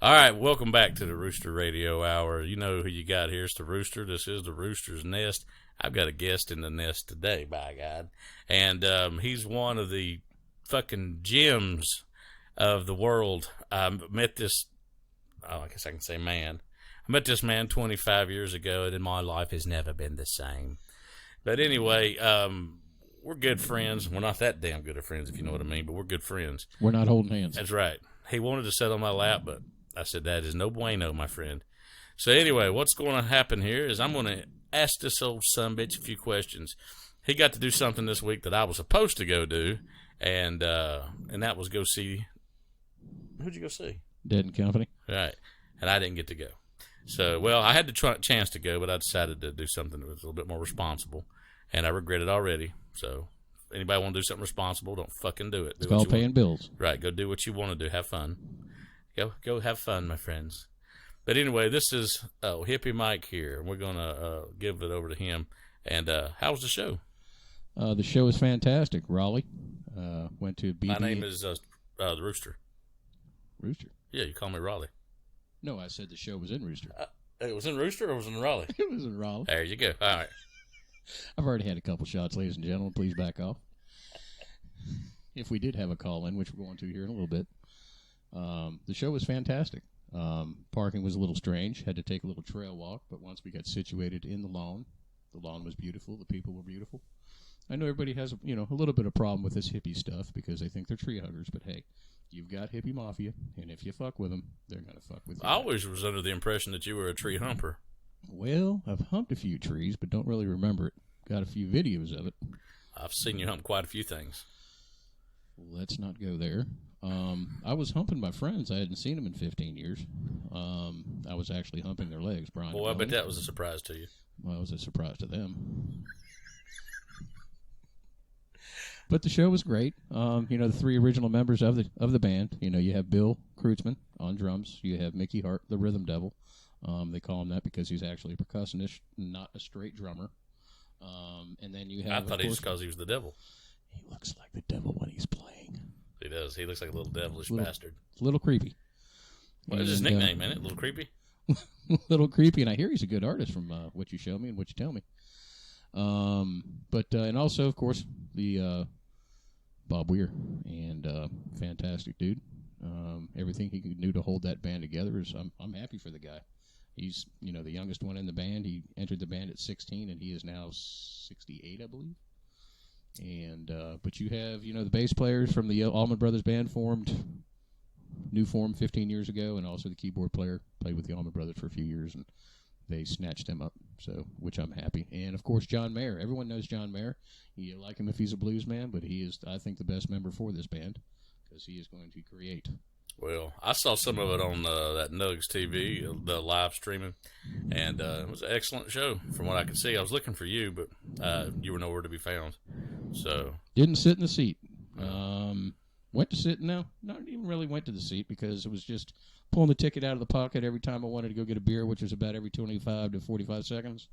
All right, welcome back to the Rooster Radio Hour. You know who you got here. It's the Rooster. This is the Rooster's Nest. I've got a guest in the nest today, by God. And he's one of the fucking gems of the world. I met this, I guess I can say man. I met this man 25 years ago, and my life has never been the same. But anyway, we're good friends. We're not that damn good of friends, if you know what I mean, but we're good friends. We're not holding hands. That's right. He wanted to sit on my lap, but I said, that is no bueno, my friend. So anyway, what's going to happen here is I'm going to ask this old sumbitch a few questions. He got to do something this week that I was supposed to go do, and that was go see, who'd you go see? Dead and Company. Right, and I didn't get to go. So, well, I had the chance to go, but I decided to do something that was a little bit more responsible, and I regret it already. So, if anybody want to do something responsible, don't fucking do it. It's called paying bills. Right, go do what you want to do. Have fun. Go have fun, my friends. But anyway, this is Hippie Mike here, and we're going to give it over to him. And how was the show? The show is fantastic. Raleigh. Went to BB. My name is the Rooster. Rooster? Yeah, you call me Raleigh. No, I said the show was in Rooster. It was in Rooster or was it in Raleigh? It was in Raleigh. There you go. All right. I've already had a couple shots, ladies and gentlemen. Please back off. If we did have a call-in, which we're going to here in a little bit. The show was fantastic. Parking was a little strange. Had to take a little trail walk, but once we got situated in the lawn was beautiful. The people were beautiful. I know everybody has a little bit of problem with this hippie stuff because they think they're tree huggers, but hey, you've got hippie mafia, and if you fuck with them, they're going to fuck with you. I always was under the impression that you were a tree humper. Well, I've humped a few trees, but don't really remember it. Got a few videos of it. I've seen you hump quite a few things. Let's not go there. I was humping my friends. I hadn't seen them in 15 years. I was actually humping their legs, Brian. Boy, I bet that was a surprise to you. Well, it was a surprise to them. But the show was great. The three original members of the band. You have Bill Kreutzmann on drums. You have Mickey Hart, the rhythm devil. They call him that because he's actually a percussionist, not a straight drummer. And then you have. I thought he just because he was the devil. He looks like the devil when he's playing. He does. He looks like a little devilish bastard. A little creepy. What is his nickname, man? A little creepy? Little creepy, and I hear he's a good artist from what you show me and what you tell me. And also, of course, the Bob Weir, and fantastic dude. Everything he could do to hold that band together is I'm happy for the guy. He's the youngest one in the band. He entered the band at 16, and he is now 68, I believe. And but you have the bass players from the Allman Brothers Band formed 15 years ago, and also the keyboard player played with the Allman Brothers for a few years, and they snatched him up, so which I'm happy. And of course John Mayer, everyone knows John Mayer. You like him if he's a blues man, but he is, I think, the best member for this band because he is going to create. Well, I saw some of it on that Nugs TV, the live streaming, and it was an excellent show from what I could see. I was looking for you, but you were nowhere to be found. So didn't sit in the seat. Went to sit now. Not even really went to the seat because it was just pulling the ticket out of the pocket every time I wanted to go get a beer, which was about every 25 to 45 seconds.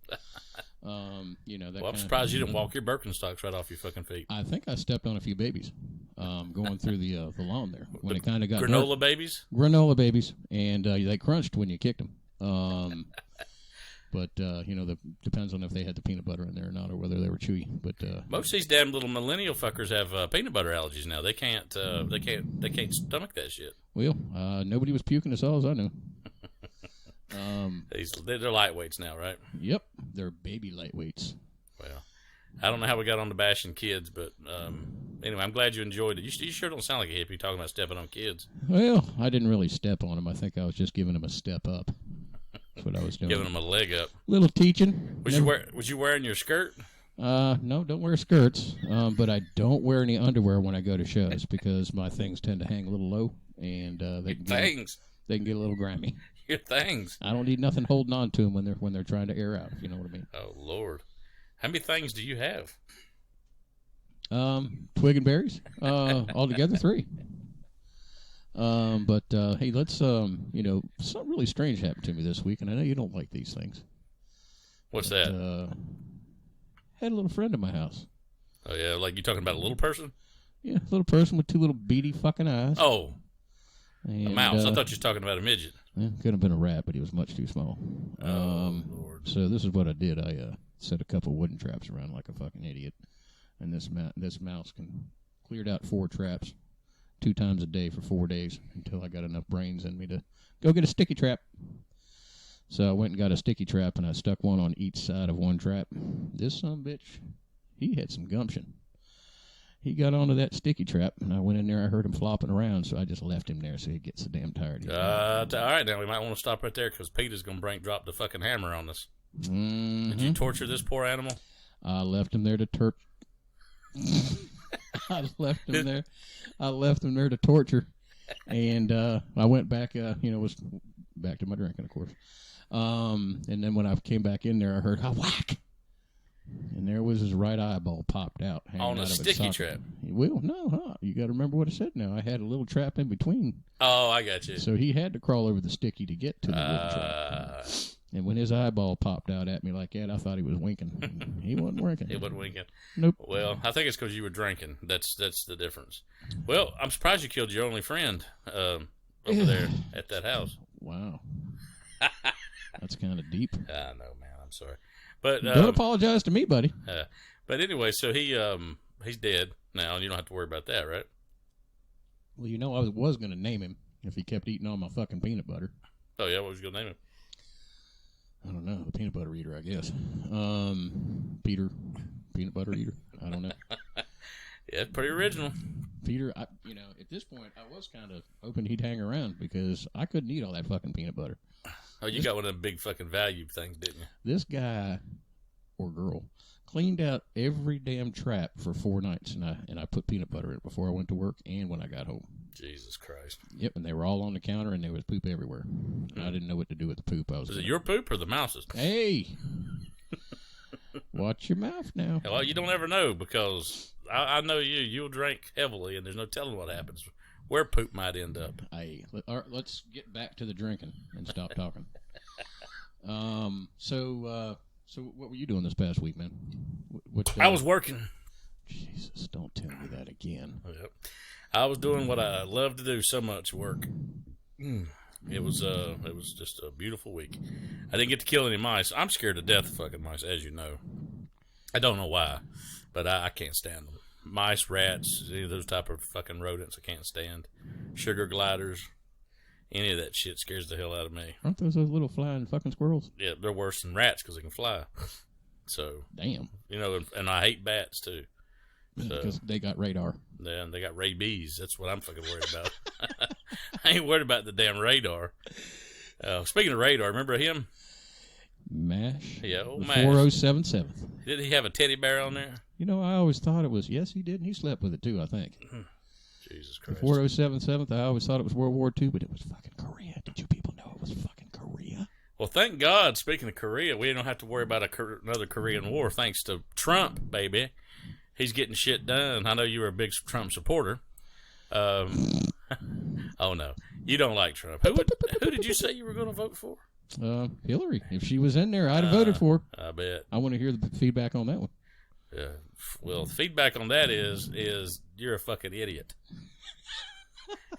That I'm surprised you didn't walk your Birkenstocks right off your fucking feet. I think I stepped on a few babies going through the lawn there when it kind of got granola hurt. Babies. Granola babies, and they crunched when you kicked them. But depends on if they had the peanut butter in there or not, or whether they were chewy. But most of these damn little millennial fuckers have peanut butter allergies now. They can't stomach that shit. Well, nobody was puking as all as I know. They're lightweights now, right? Yep, they're baby lightweights. Well, I don't know how we got on to bashing kids, but anyway, I'm glad you enjoyed it. You sure don't sound like a hippie talking about stepping on kids. Well, I didn't really step on them. I think I was just giving them a step up. That's what I was doing. Giving them a leg up. Little teaching. Was you wearing your skirt? No, don't wear skirts. But I don't wear any underwear when I go to shows because my things tend to hang a little low, and they can get a little grimy. Your things. I don't need nothing holding on to them when they're trying to air out. If you know what I mean. Oh Lord, how many things do you have? Twig and berries. Altogether 3. Hey, let's something really strange happened to me this week, and I know you don't like these things. What's that? Had a little friend in my house. Oh yeah, like you talking about a little person? Yeah, a little person with 2 little beady fucking eyes. Oh, And, a mouse. I thought you were talking about a midget. Yeah, could have been a rat, but he was much too small. Lord. So this is what I did. I set a couple wooden traps around like a fucking idiot. And this mouse cleared out 4 traps 2 times a day for 4 days until I got enough brains in me to go get a sticky trap. So I went and got a sticky trap, and I stuck one on each side of one trap. This sumbitch, he had some gumption. He got onto that sticky trap, and I went in there. I heard him flopping around, so I just left him there so he gets so damn tired. All right, now we might want to stop right there because Peter's going to drop the fucking hammer on us. Mm-hmm. Did you torture this poor animal? I left him there to I left him there to torture, and I went back. Was back to my drinking, of course. And then when I came back in there, I heard a whack. And there was his right eyeball popped out. On a sticky trap? Well, no, huh? You got to remember what I said now. I had a little trap in between. Oh, I got you. So he had to crawl over the sticky to get to the wooden trap. And when his eyeball popped out at me like that, I thought he was winking. He wasn't winking. He wasn't winking. Nope. Well, I think it's because you were drinking. That's the difference. Well, I'm surprised you killed your only friend over there at that house. Wow. That's kind of deep. I know, man. I'm sorry. But don't apologize to me, buddy. But anyway, so he's dead now, and you don't have to worry about that, right? Well, I was going to name him if he kept eating all my fucking peanut butter. Oh yeah, what was you going to name him? I don't know. The peanut butter eater, I guess. Peter, peanut butter eater. I don't know. Yeah, it's pretty original. Peter, at this point, I was kind of hoping he'd hang around because I couldn't eat all that fucking peanut butter. Oh, you got one of them big fucking value things, didn't you? This guy or girl cleaned out every damn trap for 4 nights, and I put peanut butter in it before I went to work and when I got home. Jesus Christ. Yep, and they were all on the counter, and there was poop everywhere. I didn't know what to do with the poop. Was it your poop or the mouse's? Hey! Watch your mouth now. Well, you don't ever know because I know you. You'll drink heavily, and there's no telling what happens. Where poop might end up. Hey, let's get back to the drinking and stop talking. So what were you doing this past week, man? I was working. Jesus, don't tell me that again. Yep. I was doing what I love to do so much, work. It was just a beautiful week. I didn't get to kill any mice. I'm scared to death of fucking mice, as you know. I don't know why, but I can't stand them. Mice, rats, any of those type of fucking rodents I can't stand. Sugar gliders, any of that shit scares the hell out of me. Aren't those little flying fucking squirrels? Yeah, they're worse than rats because they can fly. So damn. And I hate bats too. Because they got radar. Yeah, and they got rabies. That's what I'm fucking worried about. I ain't worried about the damn radar. Speaking of radar, remember him? MASH? Yeah, old MASH. 4077. Did he have a teddy bear on there? I always thought it was, yes, he did, and he slept with it too, I think. Jesus Christ. The 4077, I always thought it was World War II, but it was fucking Korea. Did you people know it was fucking Korea? Well, thank God, speaking of Korea, we don't have to worry about another Korean war thanks to Trump, baby. He's getting shit done. I know you were a big Trump supporter. Oh, no. You don't like Trump. Who did you say you were going to vote for? Hillary. If she was in there, I'd have voted for her. I bet. I want to hear the feedback on that one. Well, the feedback on that is you're a fucking idiot.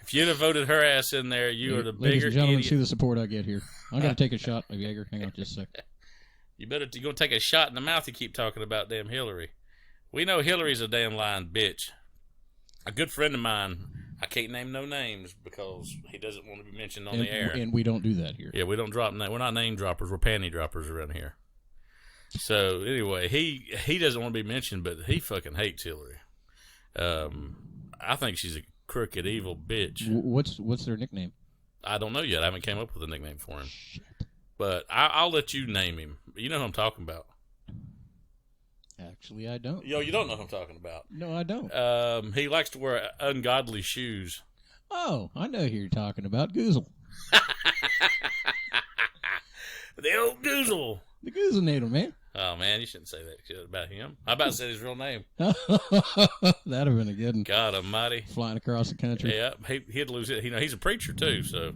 If you'd have voted her ass in there, you are the bigger Ladies and gentlemen, idiot. see the support I get here. I'm going to take a shot of Jaeger. Hang on just a second. You're going to take a shot in the mouth. You keep talking about damn Hillary. We know Hillary's a damn lying bitch. A good friend of mine, I can't name no names because he doesn't want to be mentioned on the air. And we don't do that here. Yeah, we don't drop names. We're not name droppers. We're panty droppers around here. So anyway, he doesn't want to be mentioned, but he fucking hates Hillary. I think she's a crooked, evil bitch. What's their nickname? I don't know yet. I haven't came up with a nickname for him. Shit. But I'll let you name him. You know who I'm talking about. Actually, I don't. Yo, you don't know who I'm talking about. No, I don't. He likes to wear ungodly shoes. Oh, I know who you're talking about. Goozle. The old Goozle. The Goozlenator, man. Oh, man, you shouldn't say that about him. I about to say his real name. That'd have been a good one. God almighty. Flying across the country. Yeah, he'd lose it. He's a preacher, too, so.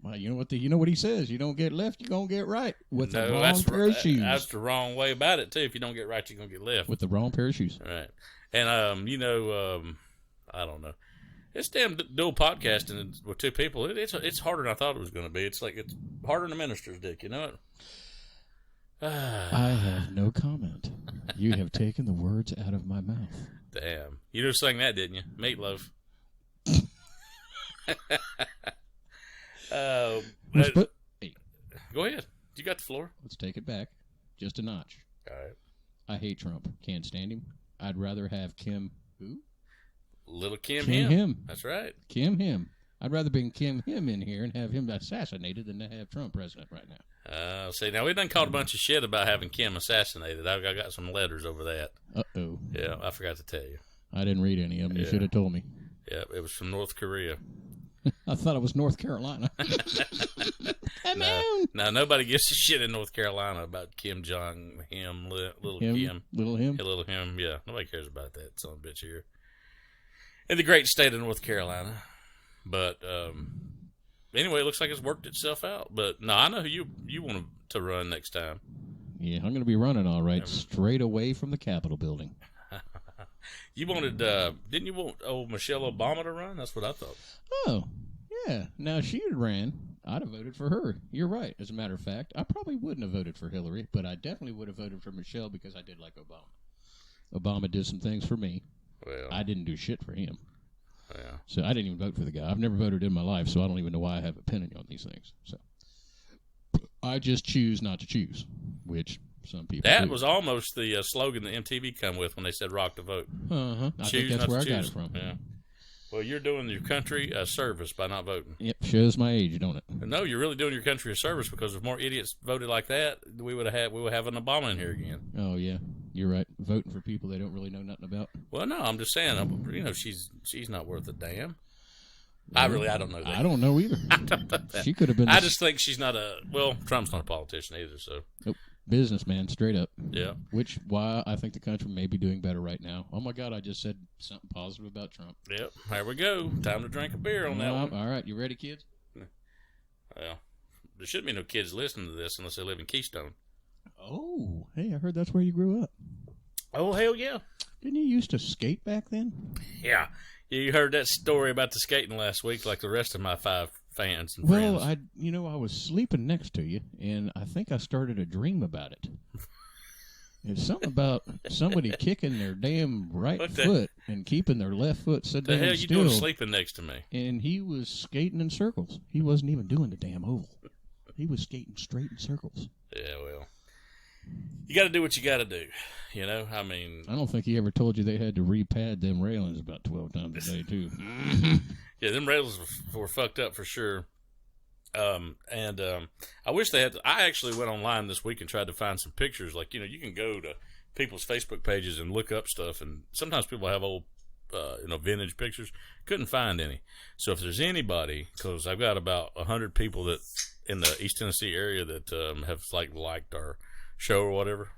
Well, you know what he says. You don't get left, you're going to get right. With the wrong pair of shoes. That's the wrong way about it, too. If you don't get right, you're going to get left. With the wrong pair of shoes. Right. And, I don't know. It's damn dual podcasting with two people. It's harder than I thought it was going to be. It's harder than a minister's dick, you know it? I have no comment. You have taken the words out of my mouth. Damn. You just sang that, didn't you? Meatloaf. Hey, go ahead. You got the floor. let's take it back just a notch. All right. I hate Trump. Can't stand him. I'd rather have Kim. Who? Little Kim Kim him. That's right. Kim him. I'd rather bring Kim him in here and have him assassinated than to have Trump president right now. See, now we done called a bunch of shit about having Kim assassinated. I got some letters over that. Uh-oh. Yeah, I forgot to tell you. I didn't read any of them. You should have told me. Yeah, it was from North Korea. I thought it was North Carolina. No, nobody gives a shit in North Carolina about Kim Jong, little Kim. Little him? Yeah, little him, yeah. Nobody cares about that son of a bitch here. In the great state of North Carolina. But anyway, it looks like it's worked itself out. But no, I know who you want to run next time. Yeah, I'm going to be running all right, straight away from the Capitol building. You wanted, didn't you want old Michelle Obama to run? That's what I thought. Oh, yeah. Now, if she had ran, I'd have voted for her. You're right. As a matter of fact, I probably wouldn't have voted for Hillary, but I definitely would have voted for Michelle because I did like Obama. Obama did some things for me. Well, I didn't do shit for him. Yeah. So I didn't even vote for the guy. I've never voted in my life, so I don't even know why I have an opinion on these things. So I just choose not to choose, which some people That do. was almost the slogan that MTV come with when they said rock the vote. I think Choose that's not where I to got choose. it from. Yeah. Well, you're doing your country a service by not voting. Yep, shows my age, don't it? No, you're really doing your country a service because if more idiots voted like that, we would have an Obama in here again. Oh yeah, you're right. Voting for people they don't really know nothing about. Well, no, I'm just saying. She's not worth a damn. I don't know that. I don't know either. I don't know that. She could have been. I just think she's not Trump's not a politician either. So Nope. Businessman, straight up. yeah. Which why I think the country may be doing better right now. Oh my God, I just said something positive about Trump. Yep. Here we go. Time to drink a beer on that one. All right, you ready, kids? Well, there shouldn't be no kids listening to this unless they live in Keystone. Oh, hey, I heard that's where you grew up. Oh, hell yeah. Didn't you used to skate back then? Yeah. You heard that story about the skating last week like the rest of my 5 fans and Well, friends. I was sleeping next to you, and I think I started a dream about it. It's something about somebody kicking their damn right foot and keeping their left foot so damn the hell you still. doing sleeping next to me? And he was skating in circles. He wasn't even doing the damn oval. He was skating straight in circles. Yeah, well, you got to do what you got to do. You know, I mean, I don't think he ever told you they had to repad them railings about 12 times a day, too. yeah, them rails were fucked up for sure. I wish they had. I actually went online this week and tried to find some pictures. Like, you know, you can go to people's Facebook pages and look up stuff, and sometimes people have old, vintage pictures. Couldn't find any. So if there's anybody, because I've got about 100 people that in the East Tennessee area that have liked our show or whatever.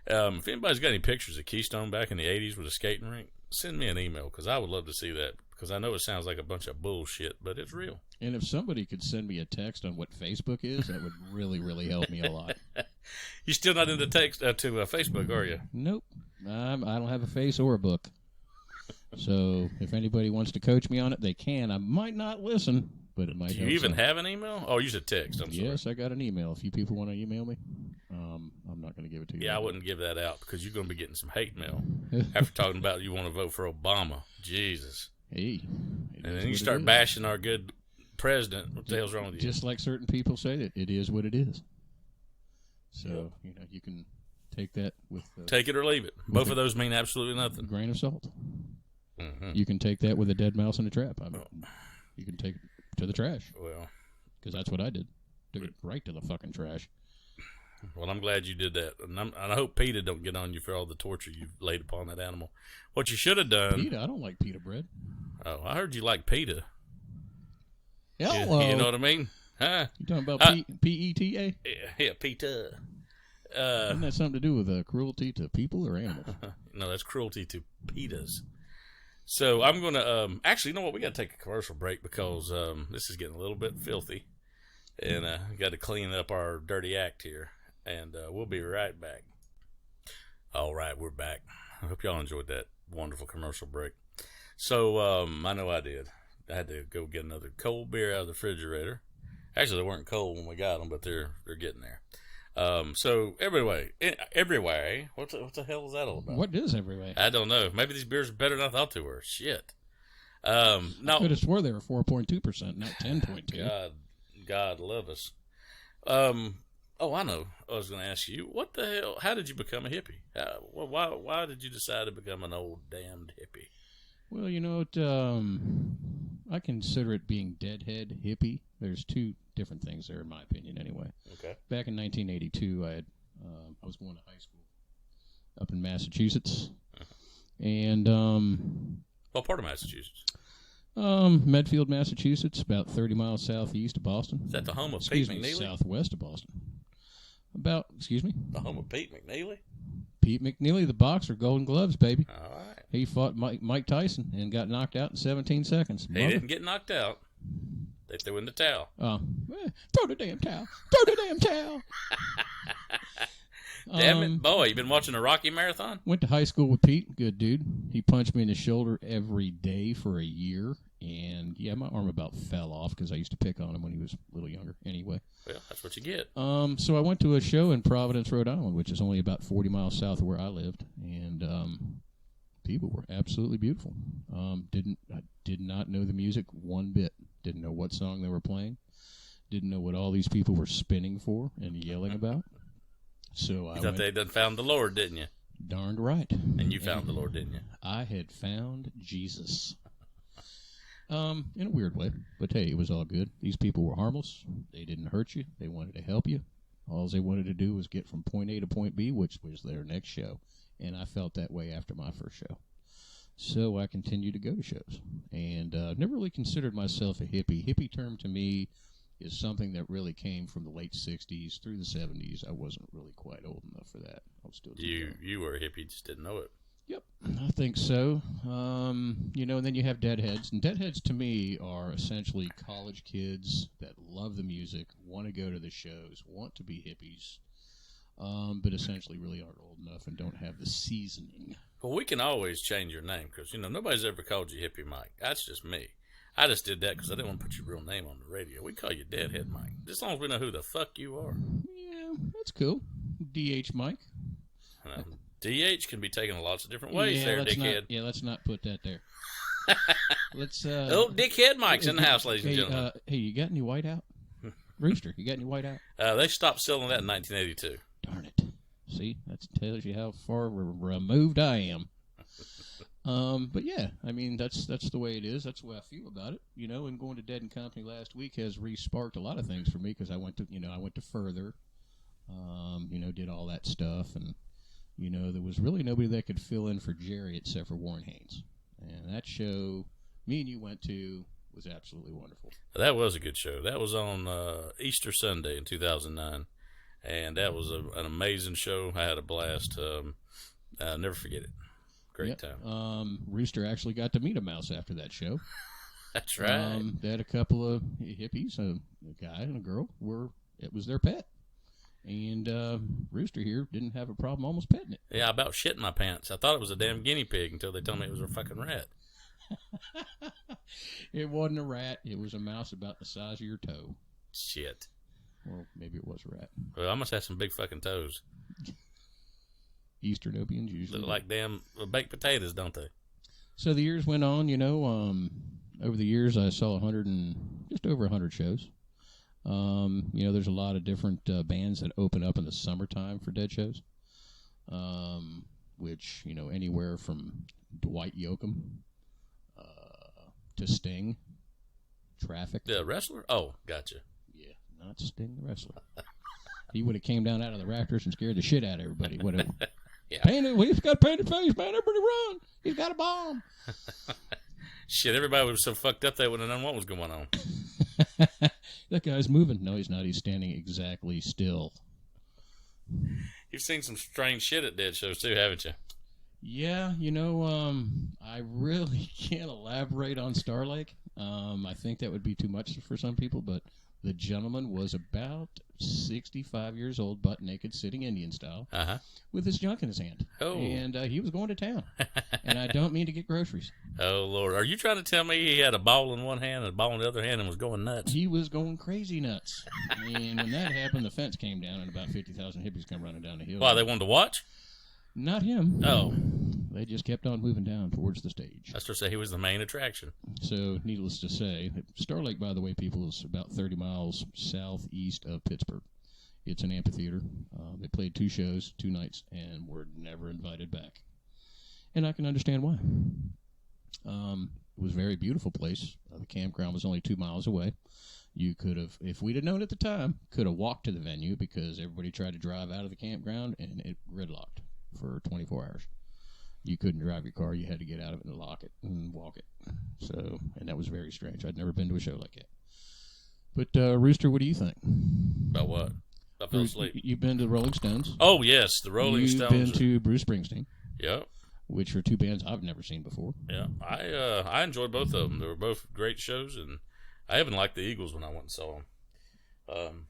If anybody's got any pictures of Keystone back in the 80s with a skating rink, send me an email because I would love to see that. Because I know it sounds like a bunch of bullshit, but it's real. And if somebody could send me a text on what Facebook is, that would really, really help me a lot. You still not into text to Facebook, are you? Nope. I don't have a face or a book. So if anybody wants to coach me on it, they can. I might not listen, but it might Do help. you even some. have an email? Oh, you said text. I'm sorry. Yes, I got an email. If you people want to email me, I'm not going to give it to you. Yeah, I wouldn't give that out because you're going to be getting some hate mail after talking about you want to vote for Obama. Jesus. Hey. And then you start bashing our good president. What the hell's wrong with you? Just like certain people say that it is what it is. So, you can take that with... take it or leave it. Both of those mean absolutely a nothing. grain of salt. Mm-hmm. You can take that with a dead mouse in a trap. You can take it to the trash. Well... Because that's what I did. Took it right to the fucking trash. Well, I'm glad you did that. And I hope PETA don't get on you for all the torture you've laid upon that animal. What you should have done... PETA? I don't like pita bread. Oh, I heard you like PETA. Hello. You know what I mean? Huh? You talking about P-E-T-A? Yeah, PETA. Doesn't that something to do with cruelty to people or animals? No, that's cruelty to PETAs. So I'm going to... actually, you know what? We got to take a commercial break because this is getting a little bit filthy. And we got to clean up our dirty act here. And we'll be right back. All right, we're back. I hope y'all enjoyed that wonderful commercial break. So I know I did. I had to go get another cold beer out of the refrigerator. Actually, they weren't cold when we got them, but they're getting there. So everywhere. What the hell is that all about? What is everywhere? I don't know. Maybe these beers are better than I thought they were. Shit. I No. could have swore they were 4.2%, not 10.2. God love us. Oh, I know. I was going to ask you, what the hell? How did you become a hippie? Why did you decide to become an old damned hippie? Well, I consider it being deadhead hippie. There's two different things there, in my opinion, anyway. Okay. Back in 1982, I was going to high school up in Massachusetts, and What part of Massachusetts? Medfield, Massachusetts, about 30 miles southeast of Boston. Is that the home of Excuse Pete me, McNeely? southwest of Boston. The home of Pete McNeely? Pete McNeely, the boxer, Golden Gloves, baby. All right. He fought Mike Tyson and got knocked out in 17 seconds. He didn't get knocked out. They threw in the towel. Throw the damn towel. Throw the damn towel. Damn it. Boy, you been watching a Rocky marathon? Went to high school with Pete. Good dude. He punched me in the shoulder every day for a year. And, yeah, my arm about fell off because I used to pick on him when he was a little younger. Anyway. Well, that's what you get. So I went to a show in Providence, Rhode Island, which is only about 40 miles south of where I lived. And people were absolutely beautiful. I did not know the music one bit. Didn't know what song they were playing. Didn't know what all these people were spinning for and yelling about. So I thought they done found the Lord, didn't you? Darned right. And you found the Lord, didn't you? I had found Jesus. In a weird way. But hey, it was all good. These people were harmless. They didn't hurt you. They wanted to help you. All they wanted to do was get from point A to point B, which was their next show. And I felt that way after my first show. So I continued to go to shows. And never really considered myself a hippie. Hippie term to me is something that really came from the late 60s through the 70s. I wasn't really quite old enough for that. I was still You were a hippie, just didn't know it. Yep, I think so. And then you have deadheads. And deadheads to me are essentially college kids that love the music, want to go to the shows, want to be hippies, but essentially really aren't old enough and don't have the seasoning. Well, we can always change your name because, nobody's ever called you Hippie Mike. That's just me. I just did that because I didn't want to put your real name on the radio. We call you Deadhead Mike. As long as we know who the fuck you are. Yeah, that's cool. DH Mike. DH can be taken in lots of different ways dickhead. Let's not put that there. Let's. Dickhead Mike's in the house, ladies and gentlemen. Hey, you got any white out? Rooster, you got any white out? They stopped selling that in 1982. Darn it. See, that tells you how far removed I am. But yeah, I mean, that's the way it is. That's the way I feel about it. And going to Dead and Company last week has re-sparked a lot of things for me because I went to Further, did all that stuff. And, there was really nobody that could fill in for Jerry except for Warren Haynes. And that show me and you went to was absolutely wonderful. That was a good show. That was on Easter Sunday in 2009. And that was an amazing show. I had a blast. I'll never forget it. Great time. Rooster actually got to meet a mouse after that show. That's right. They had a couple of hippies, a guy and a girl, it was their pet. And Rooster here didn't have a problem almost petting it. Yeah, I about shit in my pants. I thought it was a damn guinea pig until they told me it was a fucking rat. It wasn't a rat. It was a mouse about the size of your toe. Shit. Or maybe it was a rat. Well, I must have some big fucking toes. Eastern Opians usually look like damn baked potatoes, don't they? So the years went on, over the years I saw just over 100 shows. There's a lot of different bands that open up in the summertime for Dead shows. Which, anywhere from Dwight Yoakam to Sting, Traffic. The wrestler? Oh, gotcha. Yeah, not Sting the wrestler. He would have came down out of the rafters and scared the shit out of everybody. Yeah. He's got a painted face, man. Everybody run. He's got a bomb. Shit, everybody was so fucked up they wouldn't have known what was going on. That guy's moving. No, he's not. He's standing exactly still. You've seen some strange shit at Dead shows too, haven't you? Yeah, I really can't elaborate on Star Lake. I think that would be too much for some people, but The gentleman was about 65 years old, butt naked, sitting Indian style, with his junk in his hand. Oh. And he was going to town. And I don't mean to get groceries. Oh, Lord. Are you trying to tell me he had a ball in one hand and a ball in the other hand and was going nuts? He was going crazy nuts. And when that happened, the fence came down and about 50,000 hippies come running down the hill. Why, they wanted to watch? Not him. Oh. They just kept on moving down towards the stage. I started to say he was the main attraction. So, needless to say, Star Lake, by the way, people, is about 30 miles southeast of Pittsburgh. It's an amphitheater. They played 2 shows, 2 nights, and were never invited back. And I can understand why. It was a very beautiful place. The campground was only 2 miles away. You could have, if we'd have known at the time, could have walked to the venue because everybody tried to drive out of the campground and it gridlocked for 24 hours. You couldn't drive your car. You had to get out of it and lock it and walk it. So, and that was very strange. I'd never been to a show like that. But, Rooster, what do you think? About what? I fell asleep. You've been to the Rolling Stones. Oh, yes, the Rolling Stones. You've been to Bruce Springsteen. Yep. Which are 2 bands I've never seen before. Yeah, I enjoyed both of them. They were both great shows, and I even liked the Eagles when I went and saw them.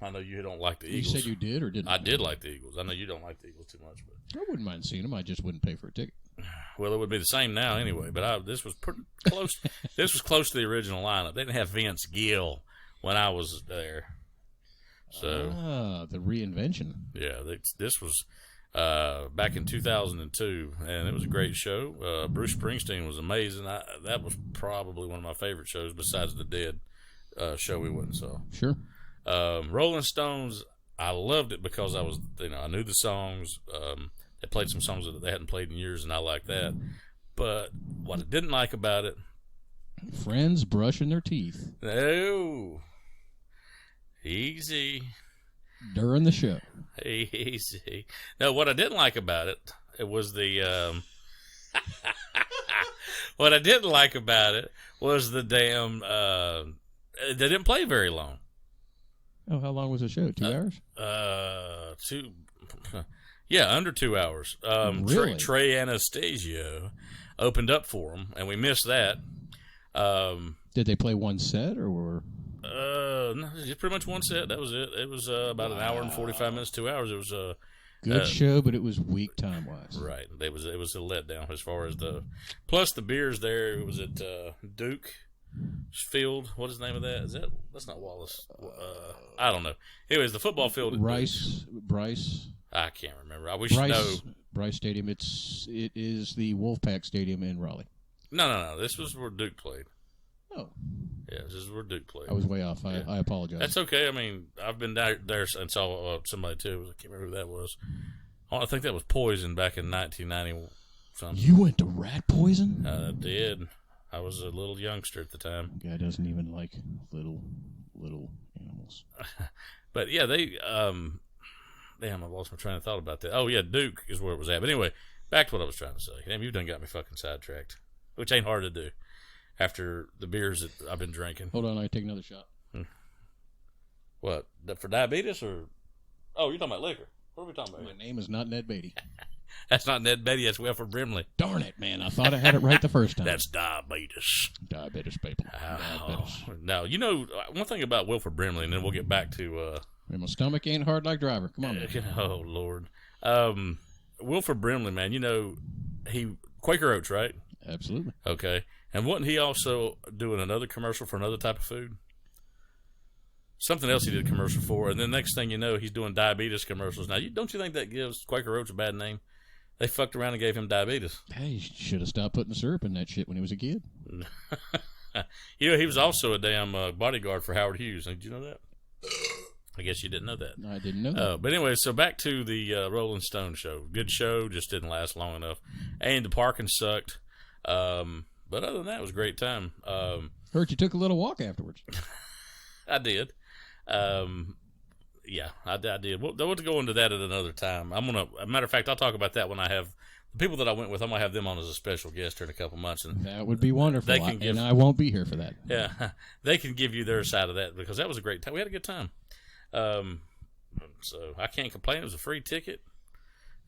I know you don't like the Eagles. You said you did or didn't? I did like the Eagles. I know you don't like the Eagles too much, but I wouldn't mind seeing them. I just wouldn't pay for a ticket. Well, it would be the same now anyway. But this was pretty close. This was close to the original lineup. They didn't have Vince Gill when I was there. So the reinvention. Yeah, this was back in 2002, and it was a great show. Bruce Springsteen was amazing. That was probably one of my favorite shows besides the Dead show we went and saw. Sure. Rolling Stones, I loved it because I knew the songs. They played some songs that they hadn't played in years, and I liked that. But what I didn't like about it, friends brushing their teeth. No, easy. During the show. Easy. No, what I didn't like about it was the what I didn't like about it was the damn they didn't play very long. Oh, how long was the show? 2 hours? Under 2 hours. Really? Trey Anastasio opened up for them, and we missed that. Did they play one set or? No, just pretty much one set. That was it. It was about an hour and 45 minutes, 2 hours. It was a good show, but it was weak time wise. Right. It was a letdown as far as plus the beers there. It was at Duke Field. What is the name of that? That's not Wallace. I don't know. Anyways, the football field. Bryce. I can't remember. I wish I know. Bryce Stadium. It is the Wolfpack Stadium in Raleigh. No. This was where Duke played. Oh. Yeah, this is where Duke played. I was way off. I apologize. That's okay. I mean, I've been there and saw somebody too. I can't remember who that was. I think that was Poison back in 1990 something. You went to Rat Poison? I did. I was a little youngster at the time. Guy doesn't even like little animals. But yeah, they damn, I lost my train of thought about that. Oh yeah, Duke is where it was at. But anyway, back to what I was trying to say. Damn, you done got me fucking sidetracked, which ain't hard to do after the beers that I've been drinking. Hold on, I take another shot. What, for diabetes or? Oh, you're talking about liquor. What are we talking about? My name is not Ned Beatty. That's not Ned Beatty. That's Wilford Brimley. Darn it, man! I thought I had it right the first time. That's diabetes. Diabetes, people. Diabetes. Now, you know, one thing about Wilford Brimley, and then we'll get back to... my stomach ain't hard like Driver. Come on, man. Oh, Lord. Wilford Brimley, man, you know, Quaker Oats, right? Absolutely. Okay. And wasn't he also doing another commercial for another type of food? Something else he did a commercial for, and then next thing you know, he's doing diabetes commercials. Now, don't you think that gives Quaker Oats a bad name? They fucked around and gave him diabetes. Hey, he should have stopped putting the syrup in that shit when he was a kid. You know, he was also a damn bodyguard for Howard Hughes. Did you know that? I guess you didn't know that. I didn't know that. But anyway, so back to the Rolling Stone show. Good show, just didn't last long enough. And the parking sucked. But other than that, it was a great time. Heard you took a little walk afterwards. I did. Yeah, I did. We'll go into that at another time. As a matter of fact, I'll talk about that when I have the people that I went with. I'm gonna have them on as a special guest here in a couple months, and that would be wonderful. And I won't be here for that. Yeah, they can give you their side of that because that was a great time. We had a good time. So I can't complain. It was a free ticket,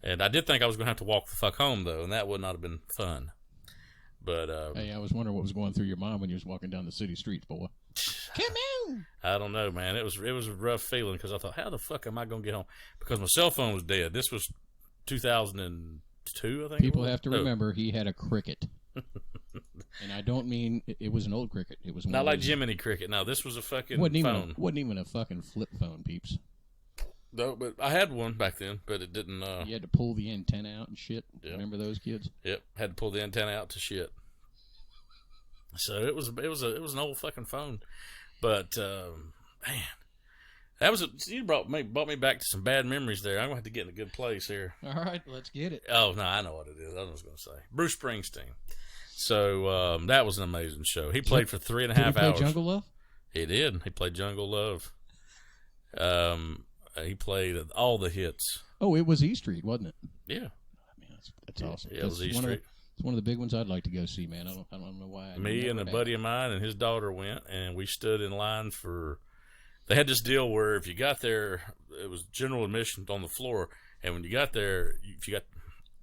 and I did think I was gonna have to walk the fuck home though, and that would not have been fun. But hey, I was wondering what was going through your mind when you was walking down the city streets, boy. Come on. I don't know, man. It was a rough feeling because I thought, how the fuck am I going to get home? Because my cell phone was dead. This was 2002, I think. People have to remember he had a Cricket. And I don't mean it was an old Cricket. It was not like Jiminy Cricket. No, this was a fucking phone. Wasn't even a fucking flip phone, peeps. No, but I had one back then, but it didn't. You had to pull the antenna out and shit. Yep. Remember those kids? Yep, had to pull the antenna out to shit. So it was an old fucking phone, but man, that was you brought me back to some bad memories there. I'm gonna have to get in a good place here. All right, let's get it. Oh no, I know what it is. I was gonna say Bruce Springsteen. So that was an amazing show. He played for 3.5 hours. Did he play Jungle Love? He did. He played Jungle Love. He played all the hits. Oh, it was E Street, wasn't it? Yeah. I mean, that's awesome. Yeah, it was E Street. It's one of the big ones I'd like to go see, man. I don't know why. Me and a buddy of mine and his daughter went, and we stood in line for. They had this deal where if you got there, it was general admission on the floor, and when you got there, if you got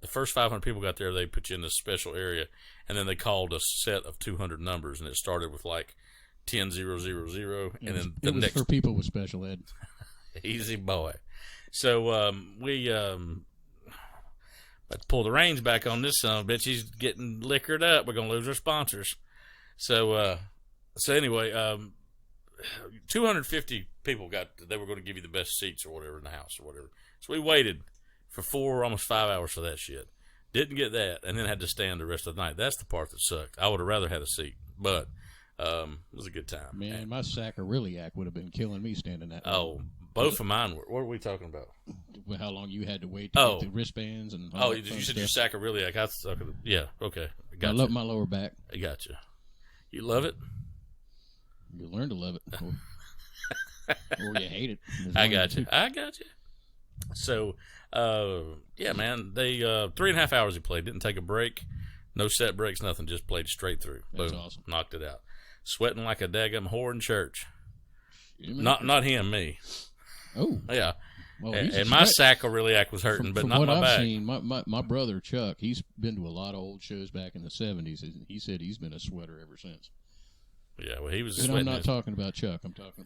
the first 500 people got there, they put you in this special area, and then they called a set of 200 numbers, and it started with like 10-0-0-0, and then the next for people with special ed. Easy boy. So we had to pull the reins back on this son of a bitch. He's getting liquored up. We're gonna lose our sponsors. So anyway, 250 people they were going to give you the best seats or whatever in the house or whatever. So we waited for almost 5 hours for that shit. Didn't get that, and then had to stand the rest of the night. That's the part that sucked. I would have rather had a seat, but it was a good time. Man, my sacroiliac would have been killing me standing that. Oh, both of mine were. What are we talking about? How long you had to wait to get the wristbands and all that you said stuff. your sacroiliac. Yeah, okay. I love my lower back. I got you. You love it? You learn to love it. Or you hate it. I got you. So, yeah, man, they 3.5 hours he played. Didn't take a break. No set breaks, nothing. Just played straight through. That's Boom. awesome. Knocked it out. Sweating like a daggum whore in church. Not him, me. Oh. Yeah. Well, and my sacroiliac was hurting, but not my back. From what I've seen, my brother Chuck, he's been to a lot of old shows back in the 70s. He said he's been a sweater ever since. Yeah, well, he was. And I'm not talking about Chuck. I'm talking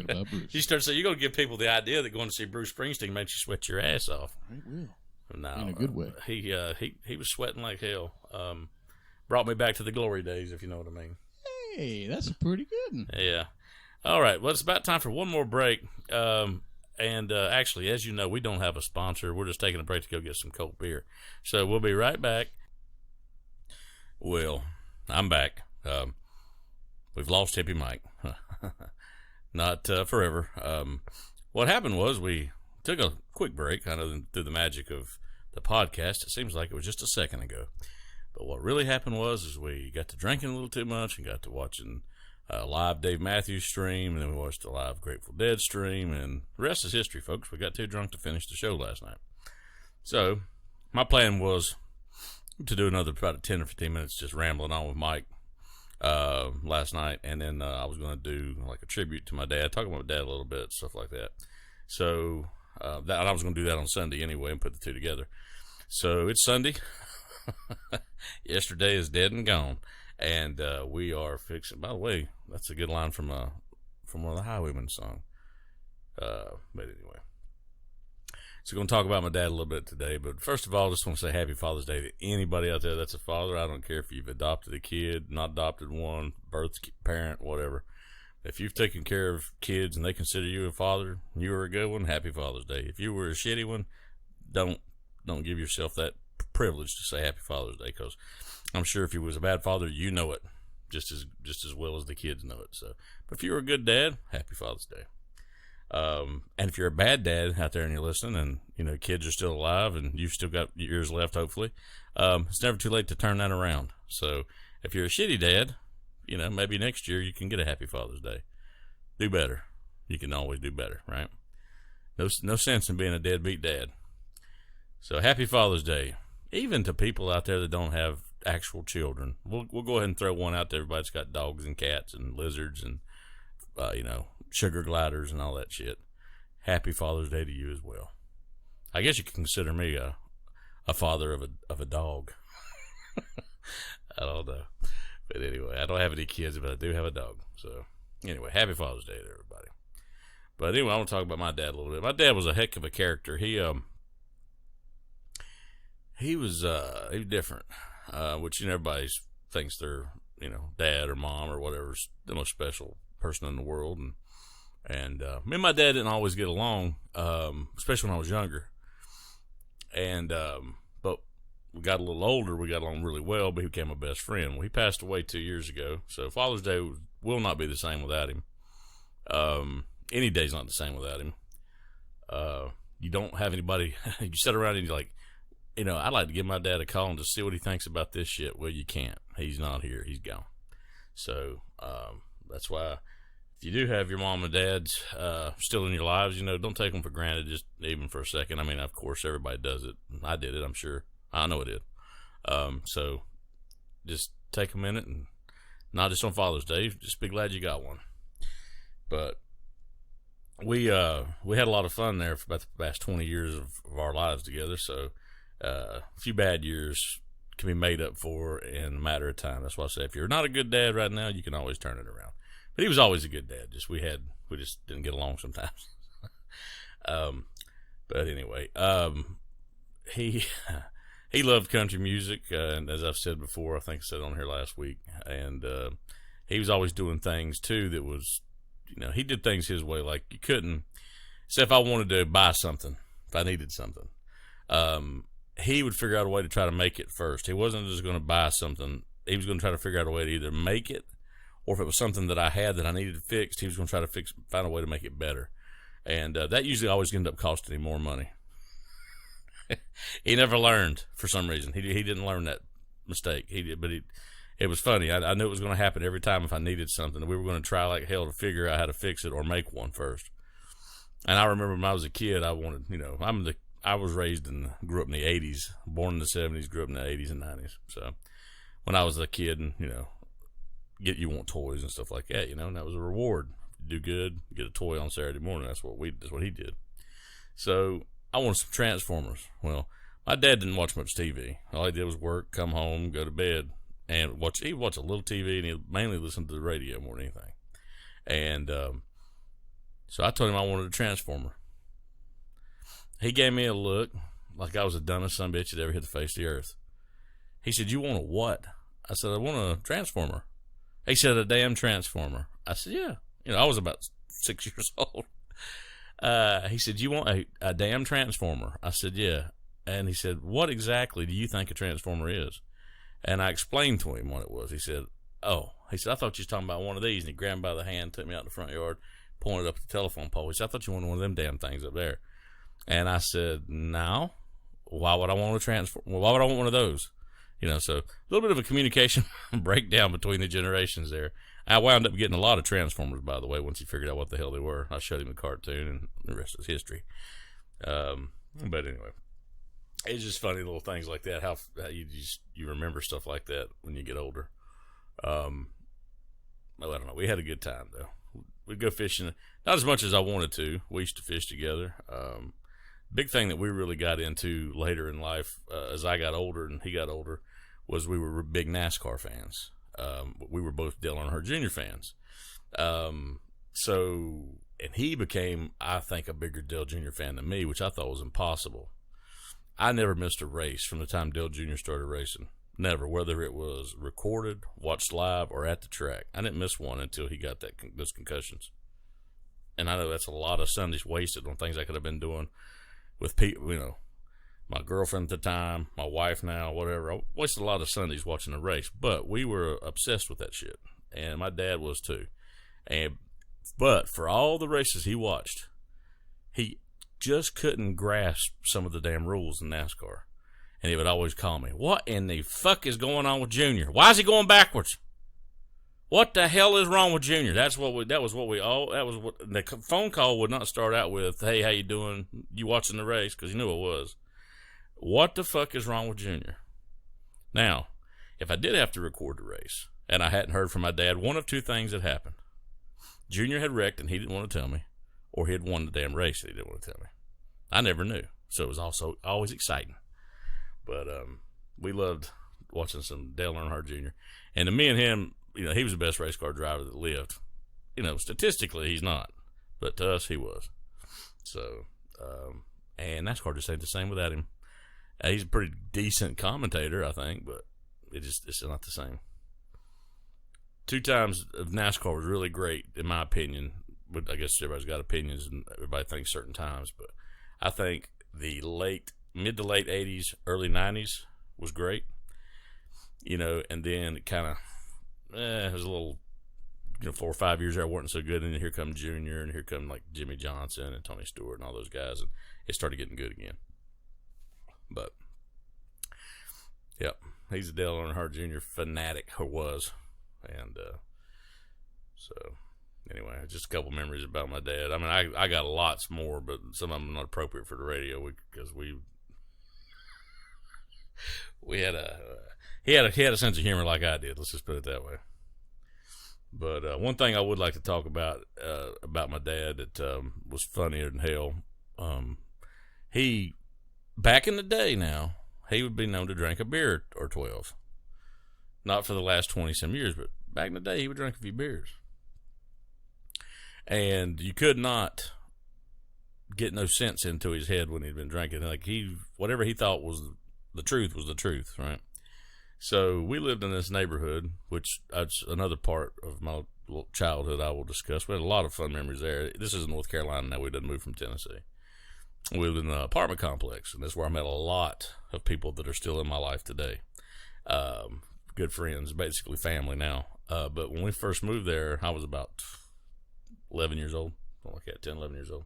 about Bruce. You start saying you're going to give people the idea that going to see Bruce Springsteen makes you sweat your ass off. It will. No, in a good way. He was sweating like hell. Brought me back to the glory days, if you know what I mean. Hey, that's a pretty good one. Yeah. All right. Well, it's about time for one more break. Actually, as you know, we don't have a sponsor. We're just taking a break to go get some cold beer. So we'll be right back. Well, I'm back. We've lost Hippie Mike. Not forever. What happened was we took a quick break, kind of through the magic of the podcast. It seems like it was just a second ago. But what really happened was we got to drinking a little too much and got to watching a live Dave Matthews stream, and then we watched a live Grateful Dead stream, and the rest is history, folks. We got too drunk to finish the show last night. So my plan was to do another about 10 or 15 minutes just rambling on with Mike last night, and then I was going to do like a tribute to my dad, talking about my dad a little bit, stuff like that. So I was going to do that on Sunday anyway and put the two together. So it's Sunday. Yesterday is dead and gone, and we are fixing. By the way, that's a good line from one of the Highwaymen song. But anyway, so we're going to talk about my dad a little bit today. But first of all, I just want to say Happy Father's Day to anybody out there that's a father. I don't care if you've adopted a kid, not adopted one, birth parent, whatever. If you've taken care of kids and they consider you a father, you were a good one. Happy Father's Day. If you were a shitty one, don't give yourself that privilege to say Happy Father's Day, because I'm sure if you was a bad father, you know it just as well as the kids know it. So, but if you were a good dad, Happy Father's Day. And if you're a bad dad out there and you're listening, and kids are still alive and you've still got years left, hopefully, it's never too late to turn that around. So if you're a shitty dad, maybe next year you can get a Happy Father's Day. Do better. You can always do better, right? No sense in being a deadbeat dad. So Happy Father's Day. Even to people out there that don't have actual children. We'll go ahead and throw one out to everybody that's got dogs and cats and lizards and, sugar gliders and all that shit. Happy Father's Day to you as well. I guess you can consider me a father of a dog. I don't know. But anyway, I don't have any kids, but I do have a dog. So anyway, happy Father's Day to everybody. But anyway, I want to talk about my dad a little bit. My dad was a heck of a character. He was different, which everybody thinks they're dad or mom or whatever's the most special person in the world, and me and my dad didn't always get along, especially when I was younger, and but we got a little older, we got along really well. But he became my best friend. Well, he passed away 2 years ago, so Father's Day will not be the same without him. Any day's not the same without him. You don't have anybody. You sit around and you're like, I'd like to give my dad a call and just see what he thinks about this shit. Well, you can't. He's not here. He's gone. So that's why if you do have your mom and dads still in your lives, don't take them for granted just even for a second. I mean, of course, everybody does it. I did it, I'm sure. I know it did. So just take a minute, and not just on Father's Day, just be glad you got one. But we had a lot of fun there for about the past 20 years of our lives together. So a few bad years can be made up for in a matter of time. That's why I say if you're not a good dad right now, you can always turn it around. But he was always a good dad. We just didn't get along sometimes. But anyway, he loved country music, and as I've said before, I think I said on here last week, and he was always doing things too that was, he did things his way. Like you couldn't say if I wanted to buy something, if I needed something, he would figure out a way to try to make it first. He wasn't just going to buy something. He was going to try to figure out a way to either make it, or if it was something that I had that I needed fixed, he was going to try to find a way to make it better. And that usually always ended up costing him more money. He never learned for some reason. He didn't learn that mistake. He did, but it was funny. I knew it was going to happen every time if I needed something. We were going to try like hell to figure out how to fix it or make one first. And I remember when I was a kid, I wanted, I was grew up in the 80s, born in the 70s, grew up in the 80s and 90s. So when I was a kid, and you want toys and stuff like that, and that was a reward. Do good, get a toy on Saturday morning. That's what he did. So I wanted some Transformers. Well, my dad didn't watch much TV. All he did was work, come home, go to bed, and he'd watch a little TV, and he'd mainly listen to the radio more than anything. And so I told him I wanted a Transformer. He gave me a look like I was the dumbest sumbitch that ever hit the face of the earth. He said, "You want a what?" I said, "I want a Transformer." He said, "A damn Transformer." I said, "Yeah." I was about 6 years old. He said, "You want a damn Transformer?" I said, "Yeah." And he said, "What exactly do you think a Transformer is?" And I explained to him what it was. He said, "Oh," he said, "I thought you was talking about one of these." And he grabbed me by the hand, took me out in the front yard, pointed up at the telephone pole. He said, "I thought you wanted one of them damn things up there." And I said, "No. Why would I want a Transformer? Well, why would I want one of those?" So a little bit of a communication breakdown between the generations there. I wound up getting a lot of Transformers, by the way, once he figured out what the hell they were. I showed him the cartoon, and the rest is history. But anyway, it's just funny little things like that, how you remember stuff like that when you get older. Well, I don't know. We had a good time, though. We'd go fishing. Not as much as I wanted to. We used to fish together. Big thing that we really got into later in life, as I got older and he got older, was we were big NASCAR fans. We were both Dale Earnhardt Jr. fans. And he became, I think, a bigger Dale Jr. fan than me, which I thought was impossible. I never missed a race from the time Dale Jr. started racing. Never, whether it was recorded, watched live, or at the track. I didn't miss one until he got those concussions. And I know that's a lot of Sundays wasted on things I could have been doing with people, my girlfriend at the time, my wife now, whatever. I wasted a lot of Sundays watching the race, but we were obsessed with that shit, and my dad was too. But for all the races he watched, he just couldn't grasp some of the damn rules in NASCAR, and he would always call me, "What in the fuck is going on with Junior? Why is he going backwards? What the hell is wrong with Junior?" That was what the phone call would not start out with, "Hey, how you doing? You watching the race?" Because he knew it was. What the fuck is wrong with Junior? Now, if I did have to record the race and I hadn't heard from my dad, one of two things had happened. Junior had wrecked and he didn't want to tell me, or he had won the damn race and he didn't want to tell me. I never knew. So it was also always exciting. But we loved watching some Dale Earnhardt Jr. And to me and him, he was the best race car driver that lived. Statistically, he's not, but to us, he was. So, and NASCAR just ain't the same without him. He's a pretty decent commentator, I think, but it's not the same. 2 times of NASCAR was really great, in my opinion. But I guess everybody's got opinions, and everybody thinks certain times. But I think the mid to late 80s, early 90s was great. And then it kind of, it was a little, 4 or 5 years there wasn't so good. And then here come Junior, and here come like Jimmy Johnson and Tony Stewart and all those guys. And it started getting good again. But, yep, he's a Dale Earnhardt Jr. fanatic, or was. And so, anyway, just a couple memories about my dad. I mean, I got lots more, but some of them are not appropriate for the radio because he had a sense of humor like I did. Let's just put it that way. But one thing I would like to talk about my dad that was funnier than hell. He, back in the day now, he would be known to drink a beer or 12. Not for the last 20-some years, but back in the day, he would drink a few beers. And you could not get no sense into his head when he'd been drinking. Like, whatever he thought was the truth, right? So we lived in this neighborhood, which that's another part of my childhood I will discuss. We had a lot of fun memories there. This is North Carolina now. We didn't move from Tennessee. We lived in an apartment complex, and that's where I met a lot of people that are still in my life today. Good friends, basically family now. But when we first moved there, I was about 11 years old, something like that, 10, 11 years old.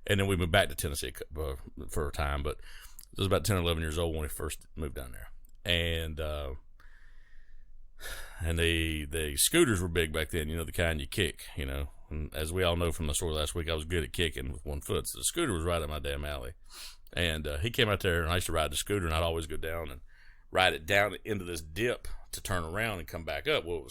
And then we moved back to Tennessee for a time, but I was about 10 or 11 years old when we first moved down there. And the scooters were big back then, the kind you kick, And as we all know from the story last week, I was good at kicking with one foot. So the scooter was right up my damn alley. And he came out there, and I used to ride the scooter, and I'd always go down and ride it down into this dip to turn around and come back up. Well,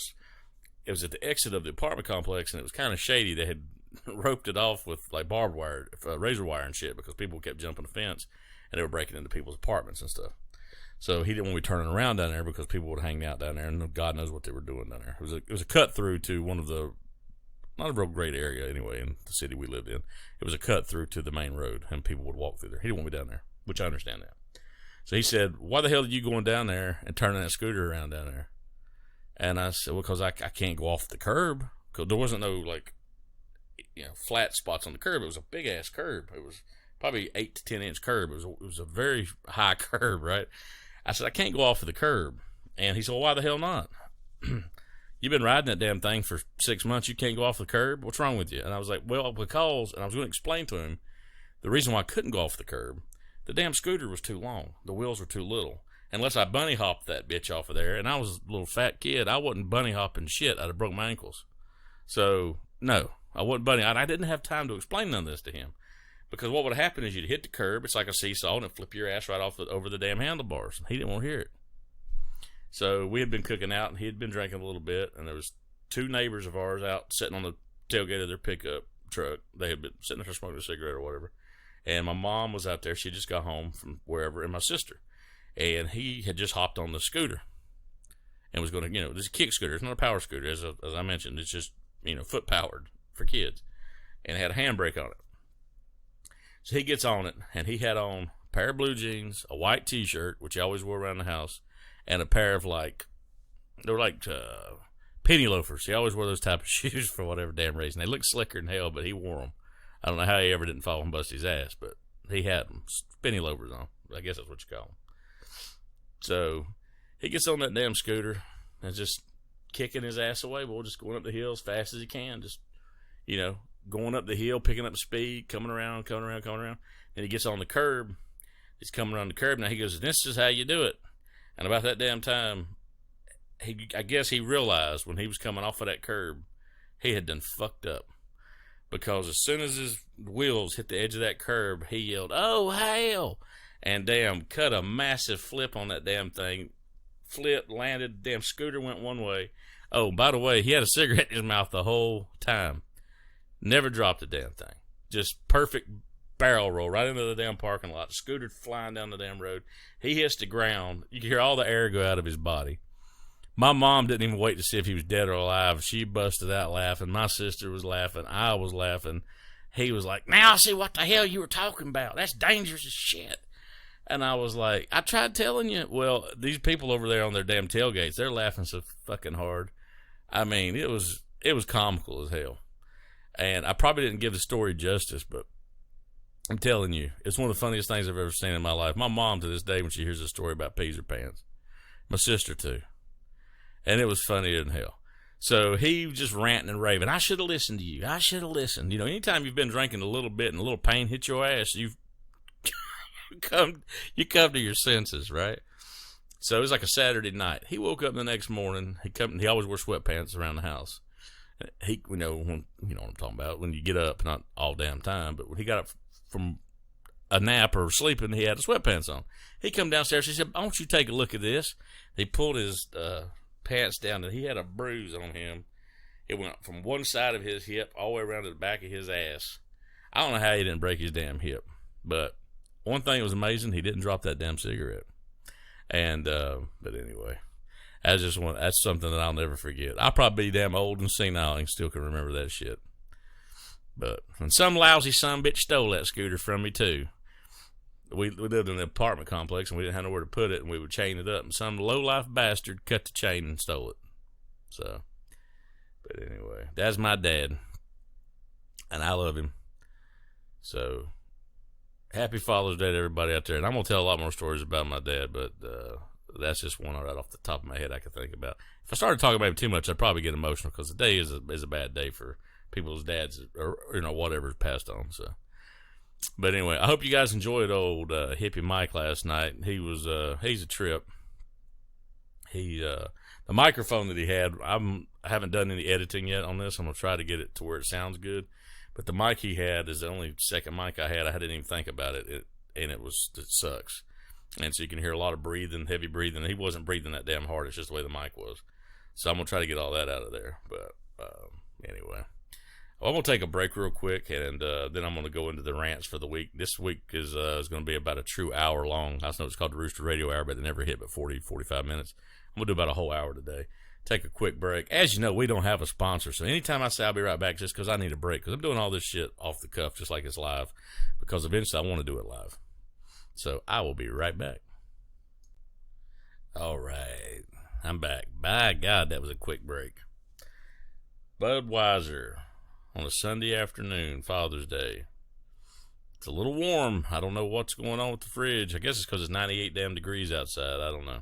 it was at the exit of the apartment complex, and it was kind of shady. They had roped it off with like barbed wire, razor wire and shit, because people kept jumping the fence, and they were breaking into people's apartments and stuff. So he didn't want to be turning around down there because people would hang out down there, and God knows what they were doing down there. It was a cut through to one of the, not a real great area anyway in the city we lived in. It was a cut through to the main road, and people would walk through there. He didn't want me down there, which I understand that. So he said, "Why the hell did you going down there and turning that scooter around down there?" And I said, "Well, because I can't go off the curb, because there wasn't no flat spots on the curb. It was a big ass curb. It was probably 8 to 10 inch curb. It was a very high curb, right?" I said, "I can't go off of the curb." And he said, "Well, why the hell not? You've been riding that damn thing for 6 months. You can't go off the curb. What's wrong with you?" And I was like, "Well, because," and I was going to explain to him the reason why I couldn't go off the curb. The damn scooter was too long. The wheels were too little. Unless I bunny hopped that bitch off of there, and I was a little fat kid, I wasn't bunny hopping shit. I'd have broke my ankles. So, no, I wasn't bunny. I didn't have time to explain none of this to him. Because what would happen is you'd hit the curb, it's like a seesaw, and it'd flip your ass right off over the damn handlebars. He didn't want to hear it. So we had been cooking out, and he had been drinking a little bit, and there was 2 neighbors of ours out sitting on the tailgate of their pickup truck. They had been sitting there smoking a cigarette or whatever. And my mom was out there. She just got home from wherever, and my sister. And he had just hopped on the scooter and was going to, this is a kick scooter. It's not a power scooter, as I mentioned. It's just, foot powered for kids. And it had a handbrake on it. So he gets on it, and he had on a pair of blue jeans, a white T-shirt, which he always wore around the house, and a pair of they were like penny loafers. He always wore those type of shoes for whatever damn reason. They looked slicker than hell, but he wore them. I don't know how he ever didn't fall and bust his ass, but he had them. Penny loafers on. I guess that's what you call them. So he gets on that damn scooter and just kicking his ass away. Well, just going up the hill as fast as he can. Just, going up the hill, picking up speed, coming around. Then he gets on the curb. He's coming around the curb. Now he goes, "This is how you do it." And about that damn time, I guess he realized when he was coming off of that curb, he had done fucked up. Because as soon as his wheels hit the edge of that curb, he yelled, "Oh, hell!" And damn, cut a massive flip on that damn thing. Flipped, landed, damn scooter went one way. Oh, by the way, he had a cigarette in his mouth the whole time. Never dropped a damn thing. Just perfect barrel roll right into the damn parking lot. Scooter flying down the damn road. He hits the ground. You can hear all the air go out of his body. My mom didn't even wait to see if he was dead or alive. She busted out laughing. My sister was laughing. I was laughing. He was like, now I see what the hell you were talking about. That's dangerous as shit. And I was like, I tried telling you. Well, these people over there on their damn tailgates, they're laughing so fucking hard. I mean, it was comical as hell. And I probably didn't give the story justice, but I'm telling you, it's one of the funniest things I've ever seen in my life. My mom, to this day, when she hears a story about peas or pants. My sister, too. And it was funnier than hell. So he was just ranting and raving. I should have listened to you. I should have listened. You know, anytime you've been drinking a little bit and a little pain hit your ass, you come to your senses, right? So it was like a Saturday night. He woke up the next morning. He always wore sweatpants around the house. You know what I'm talking about, when you get up, not all damn time, but when he got up from a nap or sleeping, he had the sweatpants on. He come downstairs. He said, "I want you to take a look at this." He pulled his pants down, and he had a bruise on him. It went from one side of his hip all the way around to the back of his ass. I don't know how he didn't break his damn hip, but one thing that was amazing, he didn't drop that damn cigarette. And but anyway, that's something that I'll never forget. I'll probably be damn old and senile and still can remember that shit. But and some lousy son bitch stole that scooter from me too. We lived in an apartment complex, and we didn't have nowhere to put it, and we would chain it up, and some low-life bastard cut the chain and stole it. So, but anyway, that's my dad, and I love him. So, happy Father's Day to everybody out there. And I'm going to tell a lot more stories about my dad, but that's just one right off the top of my head I can think about. If I started talking about him too much, I'd probably get emotional, because the day is a bad day for people's dads, or whatever's passed on. So, but anyway, I hope you guys enjoyed old hippie Mike last night. He's a trip. The microphone that he had, I haven't done any editing yet on this. I'm gonna try to get it to where it sounds good. But the mic he had is the only second mic I had. I didn't even think about it. It sucks. And so you can hear a lot of breathing, heavy breathing. He wasn't breathing that damn hard. It's just the way the mic was. So I'm gonna try to get all that out of there. But anyway. Well, I'm going to take a break real quick, and then I'm going to go into the rants for the week. This week is going to be about a true hour long. I know it's called the Rooster Radio Hour, but they never hit but 40, 45 minutes. I'm going to do about a whole hour today. Take a quick break. As you know, we don't have a sponsor, so anytime I say I'll be right back, just because I need a break, because I'm doing all this shit off the cuff just like it's live, because eventually I want to do it live. So I will be right back. All right. I'm back. By God, that was a quick break. Budweiser. On a Sunday afternoon, Father's Day. It's a little warm. I don't know what's going on with the fridge. I guess it's because it's 98 damn degrees outside. I don't know.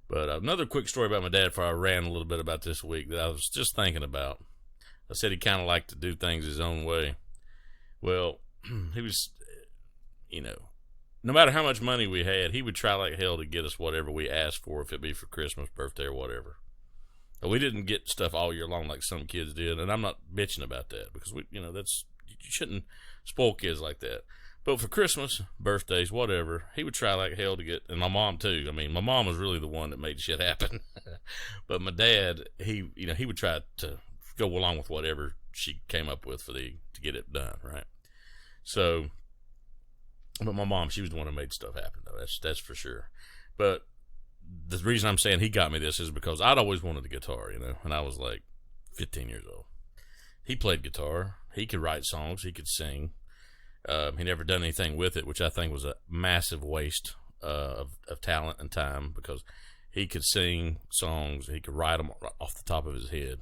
But another quick story about my dad before I ran a little bit about this week that I was just thinking about. I said he kind of liked to do things his own way. Well, he was, no matter how much money we had, he would try like hell to get us whatever we asked for, if it be for Christmas, birthday, or whatever. We didn't get stuff all year long like some kids did, and I'm not bitching about that, because you shouldn't spoil kids like that. But for Christmas, birthdays, whatever, he would try like hell to get, and my mom too. I mean, my mom was really the one that made shit happen. But my dad, he would try to go along with whatever she came up with to get it done, right? So, but my mom, she was the one that made stuff happen, though. That's for sure. But the reason I'm saying he got me this is because I'd always wanted a guitar, and I was like 15 years old. He played guitar. He could write songs. He could sing. He never done anything with it, which I think was a massive waste of talent and time, because he could sing songs. He could write them off the top of his head,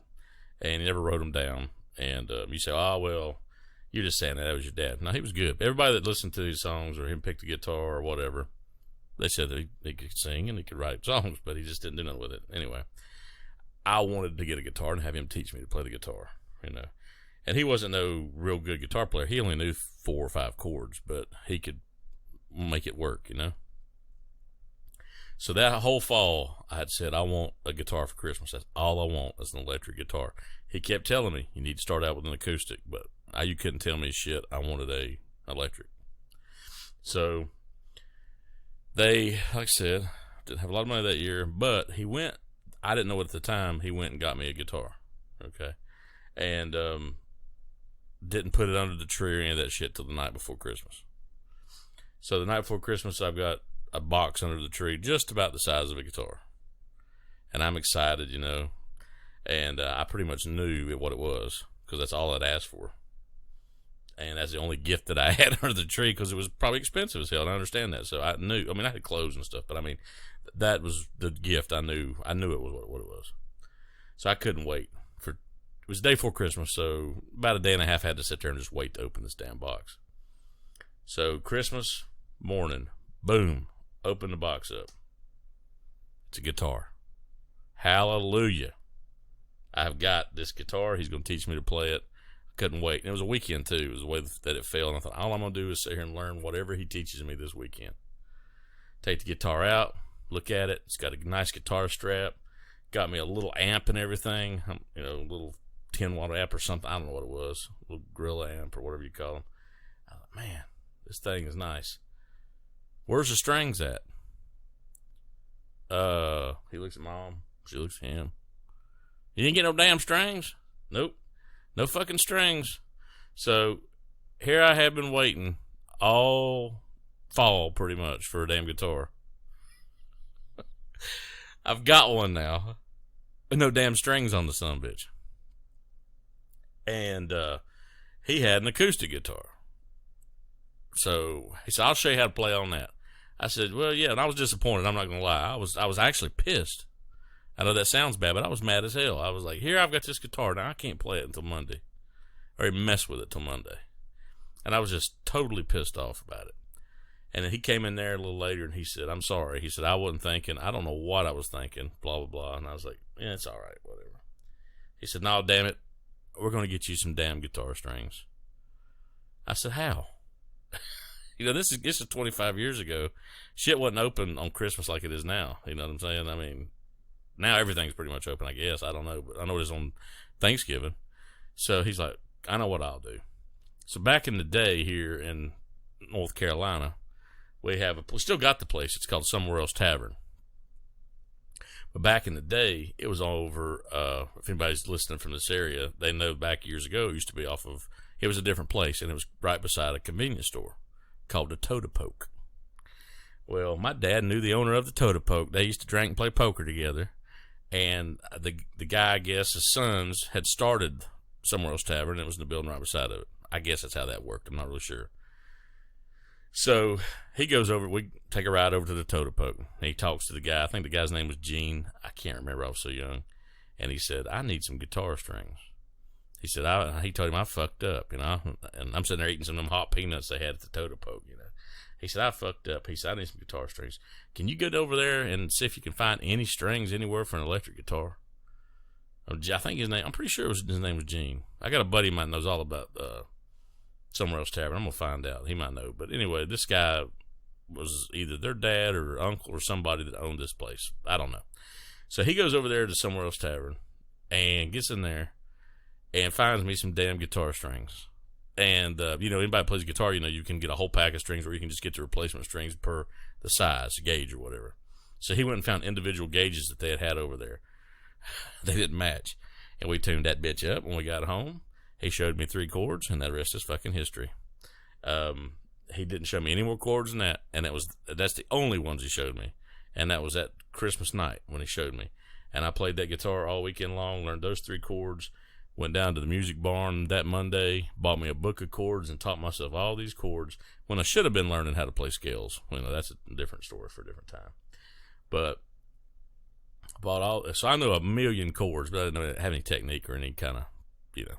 and he never wrote them down. And you say, oh, well, you're just saying that was your dad. No, he was good. Everybody that listened to these songs or him pick the guitar or whatever, they said that he could sing and he could write songs, but he just didn't do nothing with it. Anyway, I wanted to get a guitar and have him teach me to play the guitar, And he wasn't no real good guitar player. He only knew 4 or 5 chords, but he could make it work, So that whole fall, I had said, I want a guitar for Christmas. That's all I want is an electric guitar. He kept telling me, you need to start out with an acoustic, but you couldn't tell me shit. I wanted a electric. So they, like I said, didn't have a lot of money that year, but I didn't know it at the time, he went and got me a guitar, okay? And didn't put it under the tree or any of that shit till the night before Christmas. So the night before Christmas, I've got a box under the tree just about the size of a guitar. And I'm excited, you know. And I pretty much knew what it was because that's all I'd asked for. And that's the only gift that I had under the tree because it was probably expensive as hell. And I understand that. So I knew. I mean, I had clothes and stuff, but I mean, that was the gift. I knew it was what it was. So I couldn't wait. It was the day before Christmas, so about a day and a half I had to sit there and just wait to open this damn box. So Christmas morning, boom, open the box up. It's a guitar. Hallelujah. I've got this guitar. He's going to teach me to play it. I couldn't wait. And it was a weekend, too. It was the way that it fell. And I thought, all I'm going to do is sit here and learn whatever he teaches me this weekend. Take the guitar out, look at it. It's got a nice guitar strap. Got me a little amp and everything. You know, a little 10-watt amp or something. I don't know what it was. A little Gorilla amp or whatever you call them. I thought, man, this thing is nice. Where's the strings at? He looks at Mom. She looks at him. You didn't get no damn strings? Nope. No fucking strings. So here I have been waiting all fall pretty much for a damn guitar. I've got one now. No damn strings on the sumbitch. And he had an acoustic guitar. So he said, I'll show you how to play on that. I said, well, yeah, and I was disappointed. I'm not going to lie. I was actually pissed. I know that sounds bad, but I was mad as hell. I was like, here, I've got this guitar. Now I can't play it until Monday. Or even mess with it till Monday. And I was just totally pissed off about it. And then he came in there a little later and he said, I'm sorry. He said, I wasn't thinking. I don't know what I was thinking. Blah, blah, blah. And I was like, yeah, it's all right. Whatever. He said, no, damn it. We're going to get you some damn guitar strings. I said, how? You know, this is 25 years ago. Shit wasn't open on Christmas like it is now. You know what I'm saying? I mean, now everything's pretty much open, I guess. I don't know. But I know it is on Thanksgiving. So he's like, I know what I'll do. So back in the day here in North Carolina, we still got the place. It's called Somewhere Else Tavern. But back in the day, it was all over, if anybody's listening from this area, they know back years ago, it used to be it was a different place, and it was right beside a convenience store called the Totepoke. Well, my dad knew the owner of the Totepoke. They used to drink and play poker together, and the guy, I guess, his sons had started Somewhere Else Tavern, and it was in the building right beside of it. I guess that's how that worked. I'm not really sure. So he goes over, we take a ride over to the Totepoke. He talks to the guy. I think the guy's name was Gene. I can't remember. I was so young. And he said, I need some guitar strings. He said, he told him I fucked up, you know. And I'm sitting there eating some of them hot peanuts they had at the Totepoke, you know. He said, I fucked up. He said, I need some guitar strings. Can you get over there and see if you can find any strings anywhere for an electric guitar? I think I'm pretty sure his name was Gene. I got a buddy of mine that knows all about Somewhere Else Tavern. I'm going to find out. He might know. But anyway, this guy was either their dad or uncle or somebody that owned this place. I don't know. So he goes over there to Somewhere Else Tavern and gets in there and finds me some damn guitar strings. And, you know, anybody plays guitar, you know, you can get a whole pack of strings or you can just get the replacement strings per the size, gauge or whatever. So he went and found individual gauges that they had over there. They didn't match. And we tuned that bitch up when we got home. He showed me 3 chords, and that rest is fucking history. He didn't show me any more chords than that, and that's the only ones he showed me. And that was at Christmas night when he showed me. And I played that guitar all weekend long, learned those 3 chords, went down to the music barn that Monday, bought me a book of chords, and taught myself all these chords when I should have been learning how to play scales. You know, that's a different story for a different time. But so I know a million chords, but I didn't have any technique or any kind of, you know,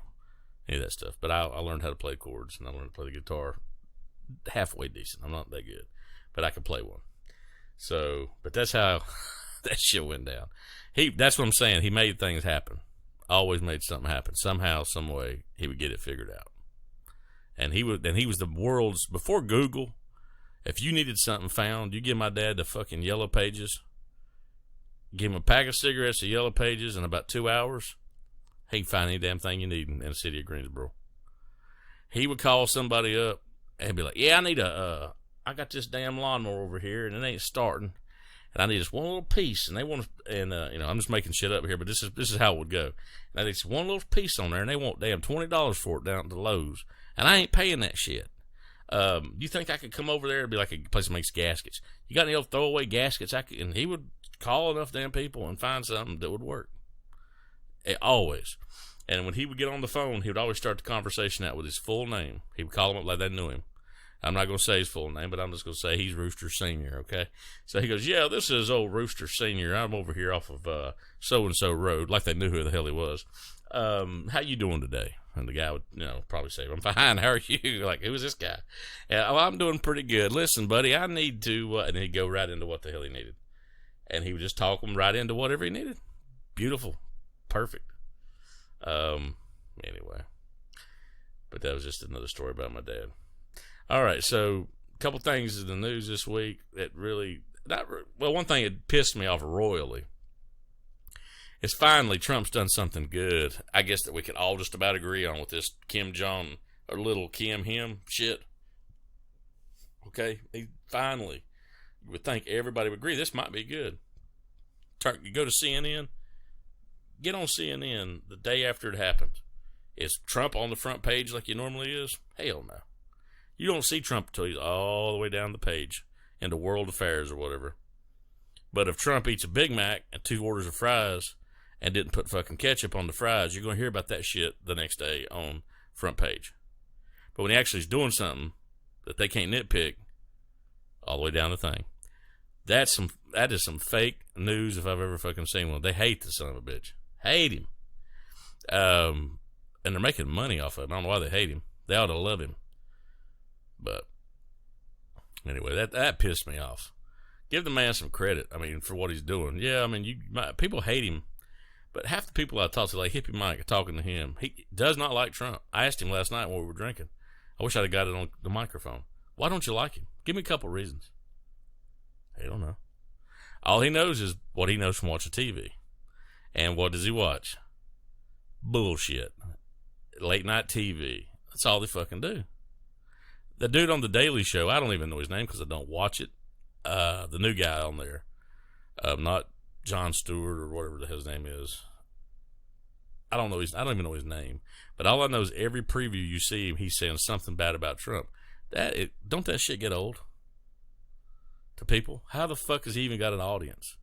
any of that stuff. But I learned how to play chords, and I learned to play the guitar halfway decent. I'm not that good, but I can play one. So, but that's how that shit went down. That's what I'm saying. He made things happen. Always made something happen. Somehow, some way, he would get it figured out. And he was the world's, before Google, if you needed something found, you give my dad the fucking Yellow Pages, give him a pack of cigarettes, the Yellow Pages, in about 2 hours, he can find any damn thing you need in the city of Greensboro. He would call somebody up and be like, yeah, I got this damn lawnmower over here and it ain't starting. and I need just one little piece, and they want to, and I'm just making shit up here, but this is how it would go. And I need just one little piece on there, and they want damn $20 for it down at the Lowe's, and I ain't paying that shit. You think I could come over there and be like a place that makes gaskets? You got any old throwaway gaskets? And he would call enough damn people and find something that would work. Always. And when he would get on the phone, he would always start the conversation out with his full name. He would call him up like they knew him. I'm not going to say his full name, but I'm just going to say he's Rooster Senior, okay? So he goes, yeah, this is old Rooster Senior. I'm over here off of so-and-so road, like they knew who the hell he was. How you doing today? And the guy would, probably say, I'm fine. How are you? Like, who is this guy? Well, I'm doing pretty good. Listen, buddy, I need to, and he'd go right into what the hell he needed. And he would just talk him right into whatever he needed. Beautiful. Perfect. Anyway, but that was just another story about my dad. All right, so a couple things in the news this week that really, one thing that pissed me off royally is finally Trump's done something good. I guess that we can all just about agree on with this Kim Jong or little Kim him shit. Okay, he finally, you would think everybody would agree this might be good. You go to CNN. Get on CNN the day after it happens. Is Trump on the front page like he normally is? Hell no. You don't see Trump until he's all the way down the page into World Affairs or whatever. But if Trump eats a Big Mac and 2 orders of fries and didn't put fucking ketchup on the fries, you're going to hear about that shit the next day on front page. But when he actually is doing something that they can't nitpick, all the way down the thing. That is some fake news if I've ever fucking seen one. They hate the son of a bitch. Hate him. And they're making money off of it. I don't know why they hate him. They ought to love him. But anyway, that pissed me off. Give the man some credit, for what he's doing. Yeah, people hate him. But half the people I talk to, like Hippie Mike, talking to him, he does not like Trump. I asked him last night when we were drinking. I wish I'd have got it on the microphone. Why don't you like him? Give me a couple reasons. I don't know. All he knows is what he knows from watching TV. And what does he watch? Bullshit. Late night TV. That's all they fucking do. The dude on The Daily Show, I don't even know his name because I don't watch it. The new guy on there. Not Jon Stewart or whatever the hell his name is. I don't even know his name. But all I know is every preview you see him, he's saying something bad about Trump. Don't that shit get old? To people? How the fuck has he even got an audience?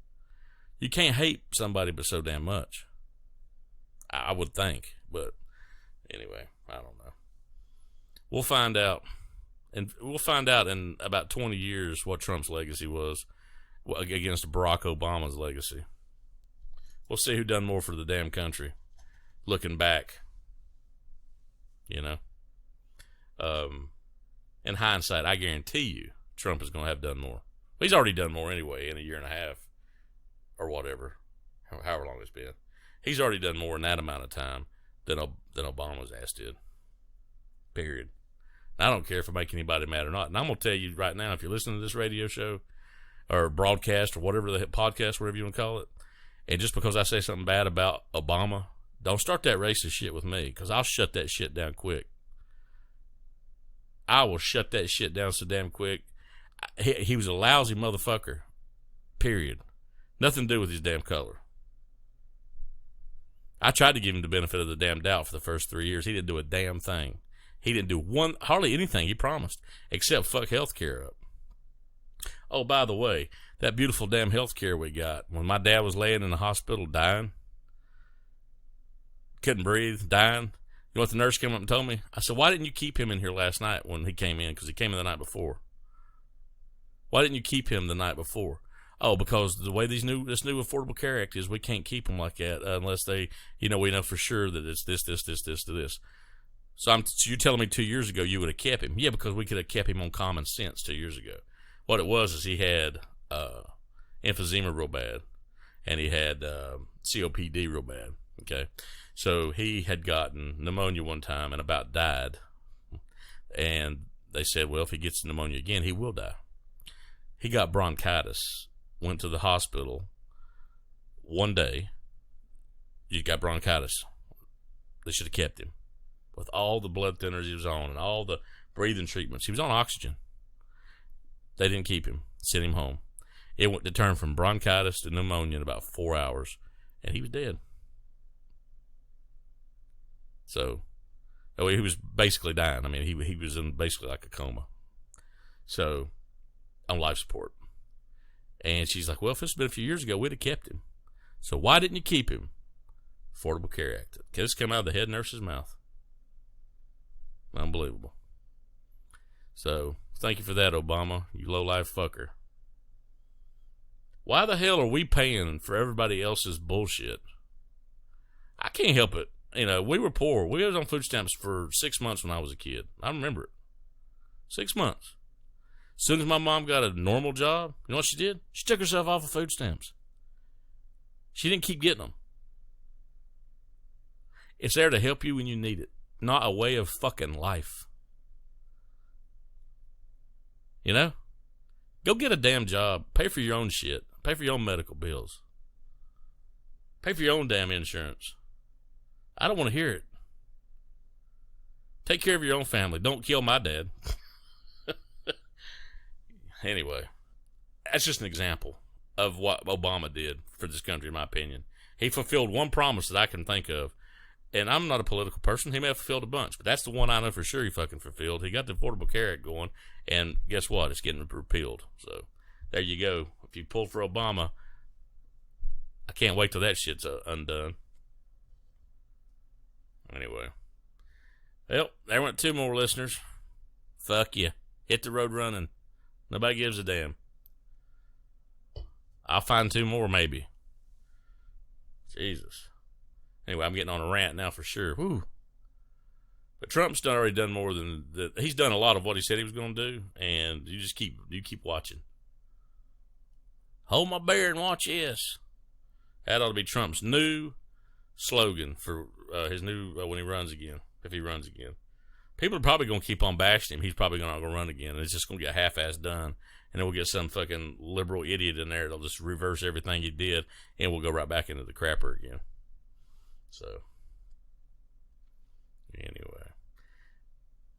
You can't hate somebody but so damn much. I would think. But anyway, I don't know. We'll find out. And we'll find out in about 20 years what Trump's legacy was against Barack Obama's legacy. We'll see who done more for the damn country. Looking back. In hindsight, I guarantee you Trump is going to have done more. He's already done more anyway in a year and a half. Or whatever, however long it's been. He's already done more in that amount of time than Obama's ass did. Period. And I don't care if it makes anybody mad or not. And I'm going to tell you right now, if you're listening to this radio show or broadcast or whatever the podcast, whatever you want to call it, and just because I say something bad about Obama, don't start that racist shit with me because I'll shut that shit down quick. I will shut that shit down so damn quick. He was a lousy motherfucker. Period. Nothing to do with his damn color. I tried to give him the benefit of the damn doubt for the first 3 years. He didn't do a damn thing. He didn't do hardly anything he promised, except fuck healthcare up. Oh, by the way, that beautiful damn healthcare we got, when my dad was laying in the hospital dying, couldn't breathe, dying, you know what the nurse came up and told me? I said, why didn't you keep him in here last night when he came in? Because he came in the night before. Why didn't you keep him the night before? Oh, because the way this new Affordable Care Act is, we can't keep them like that unless they, we know for sure that it's this to this. So you're telling me 2 years ago you would have kept him? Yeah, because we could have kept him on common sense 2 years ago. What it was is he had emphysema real bad, and he had COPD real bad. Okay, so he had gotten pneumonia one time and about died, and they said, well, if he gets pneumonia again, he will die. He got bronchitis. Went to the hospital one day. He got bronchitis. They should have kept him with all the blood thinners he was on and all the breathing treatments. He was on oxygen. They didn't keep him. Sent him home. It turned from bronchitis to pneumonia in about 4 hours, and he was dead. So, he was basically dying. I mean, he was in basically like a coma. So, on life support. And she's like, well, if this had been a few years ago, we'd have kept him. So why didn't you keep him? Affordable Care Act. This came out of the head nurse's mouth. Unbelievable. So, thank you for that, Obama, you low-life fucker. Why the hell are we paying for everybody else's bullshit? I can't help it. You know, we were poor. We was on food stamps for 6 months when I was a kid. I remember it. 6 months. As soon as my mom got a normal job, you know what she did? She took herself off of food stamps. She didn't keep getting them. It's there to help you when you need it, not a way of fucking life. You know? Go get a damn job. Pay for your own shit. Pay for your own medical bills. Pay for your own damn insurance. I don't want to hear it. Take care of your own family. Don't kill my dad. Anyway, that's just an example of what Obama did for this country, in my opinion. He fulfilled one promise that I can think of. And I'm not a political person. He may have fulfilled a bunch, but that's the one I know for sure he fucking fulfilled. He got the Affordable Care Act going, and guess what? It's getting repealed. So there you go. If you pull for Obama, I can't wait till that shit's undone. Anyway. Well, there went 2 more listeners. Fuck you. Hit the road running. Nobody gives a damn. I'll find 2 more maybe. Jesus. Anyway, I'm getting on a rant now for sure. Whew. But Trump's already done more than that. He's done a lot of what he said he was going to do, and you keep watching. Hold my beer and watch this. That ought to be Trump's new slogan for his new when he runs again, if he runs again. People are probably going to keep on bashing him. He's probably not going to run again. And it's just going to get half-assed done. And then we'll get some fucking liberal idiot in there that'll just reverse everything he did, and we'll go right back into the crapper again. So, anyway.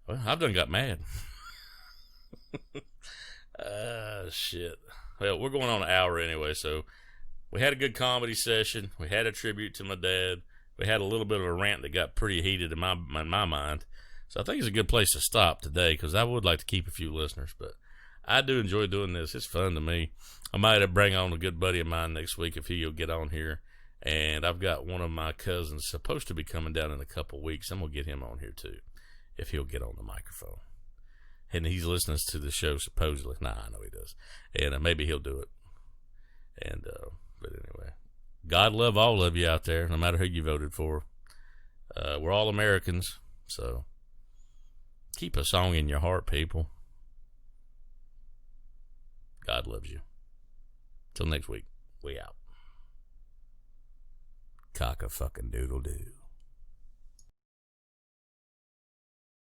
Well, I've done got mad. Shit. Well, we're going on an hour anyway, so we had a good comedy session. We had a tribute to my dad. We had a little bit of a rant that got pretty heated in my mind. So I think it's a good place to stop today, because I would like to keep a few listeners, but I do enjoy doing this. It's fun to me. I might bring on a good buddy of mine next week if he'll get on here. And I've got one of my cousins supposed to be coming down in a couple weeks. I'm going to get him on here too, if he'll get on the microphone. And he's listening to the show supposedly. Nah, I know he does. And maybe he'll do it. And, but anyway, God love all of you out there, no matter who you voted for. We're all Americans, so keep a song in your heart, people. God loves you. Till next week, we out. Cock-a-fucking-doodle-doo.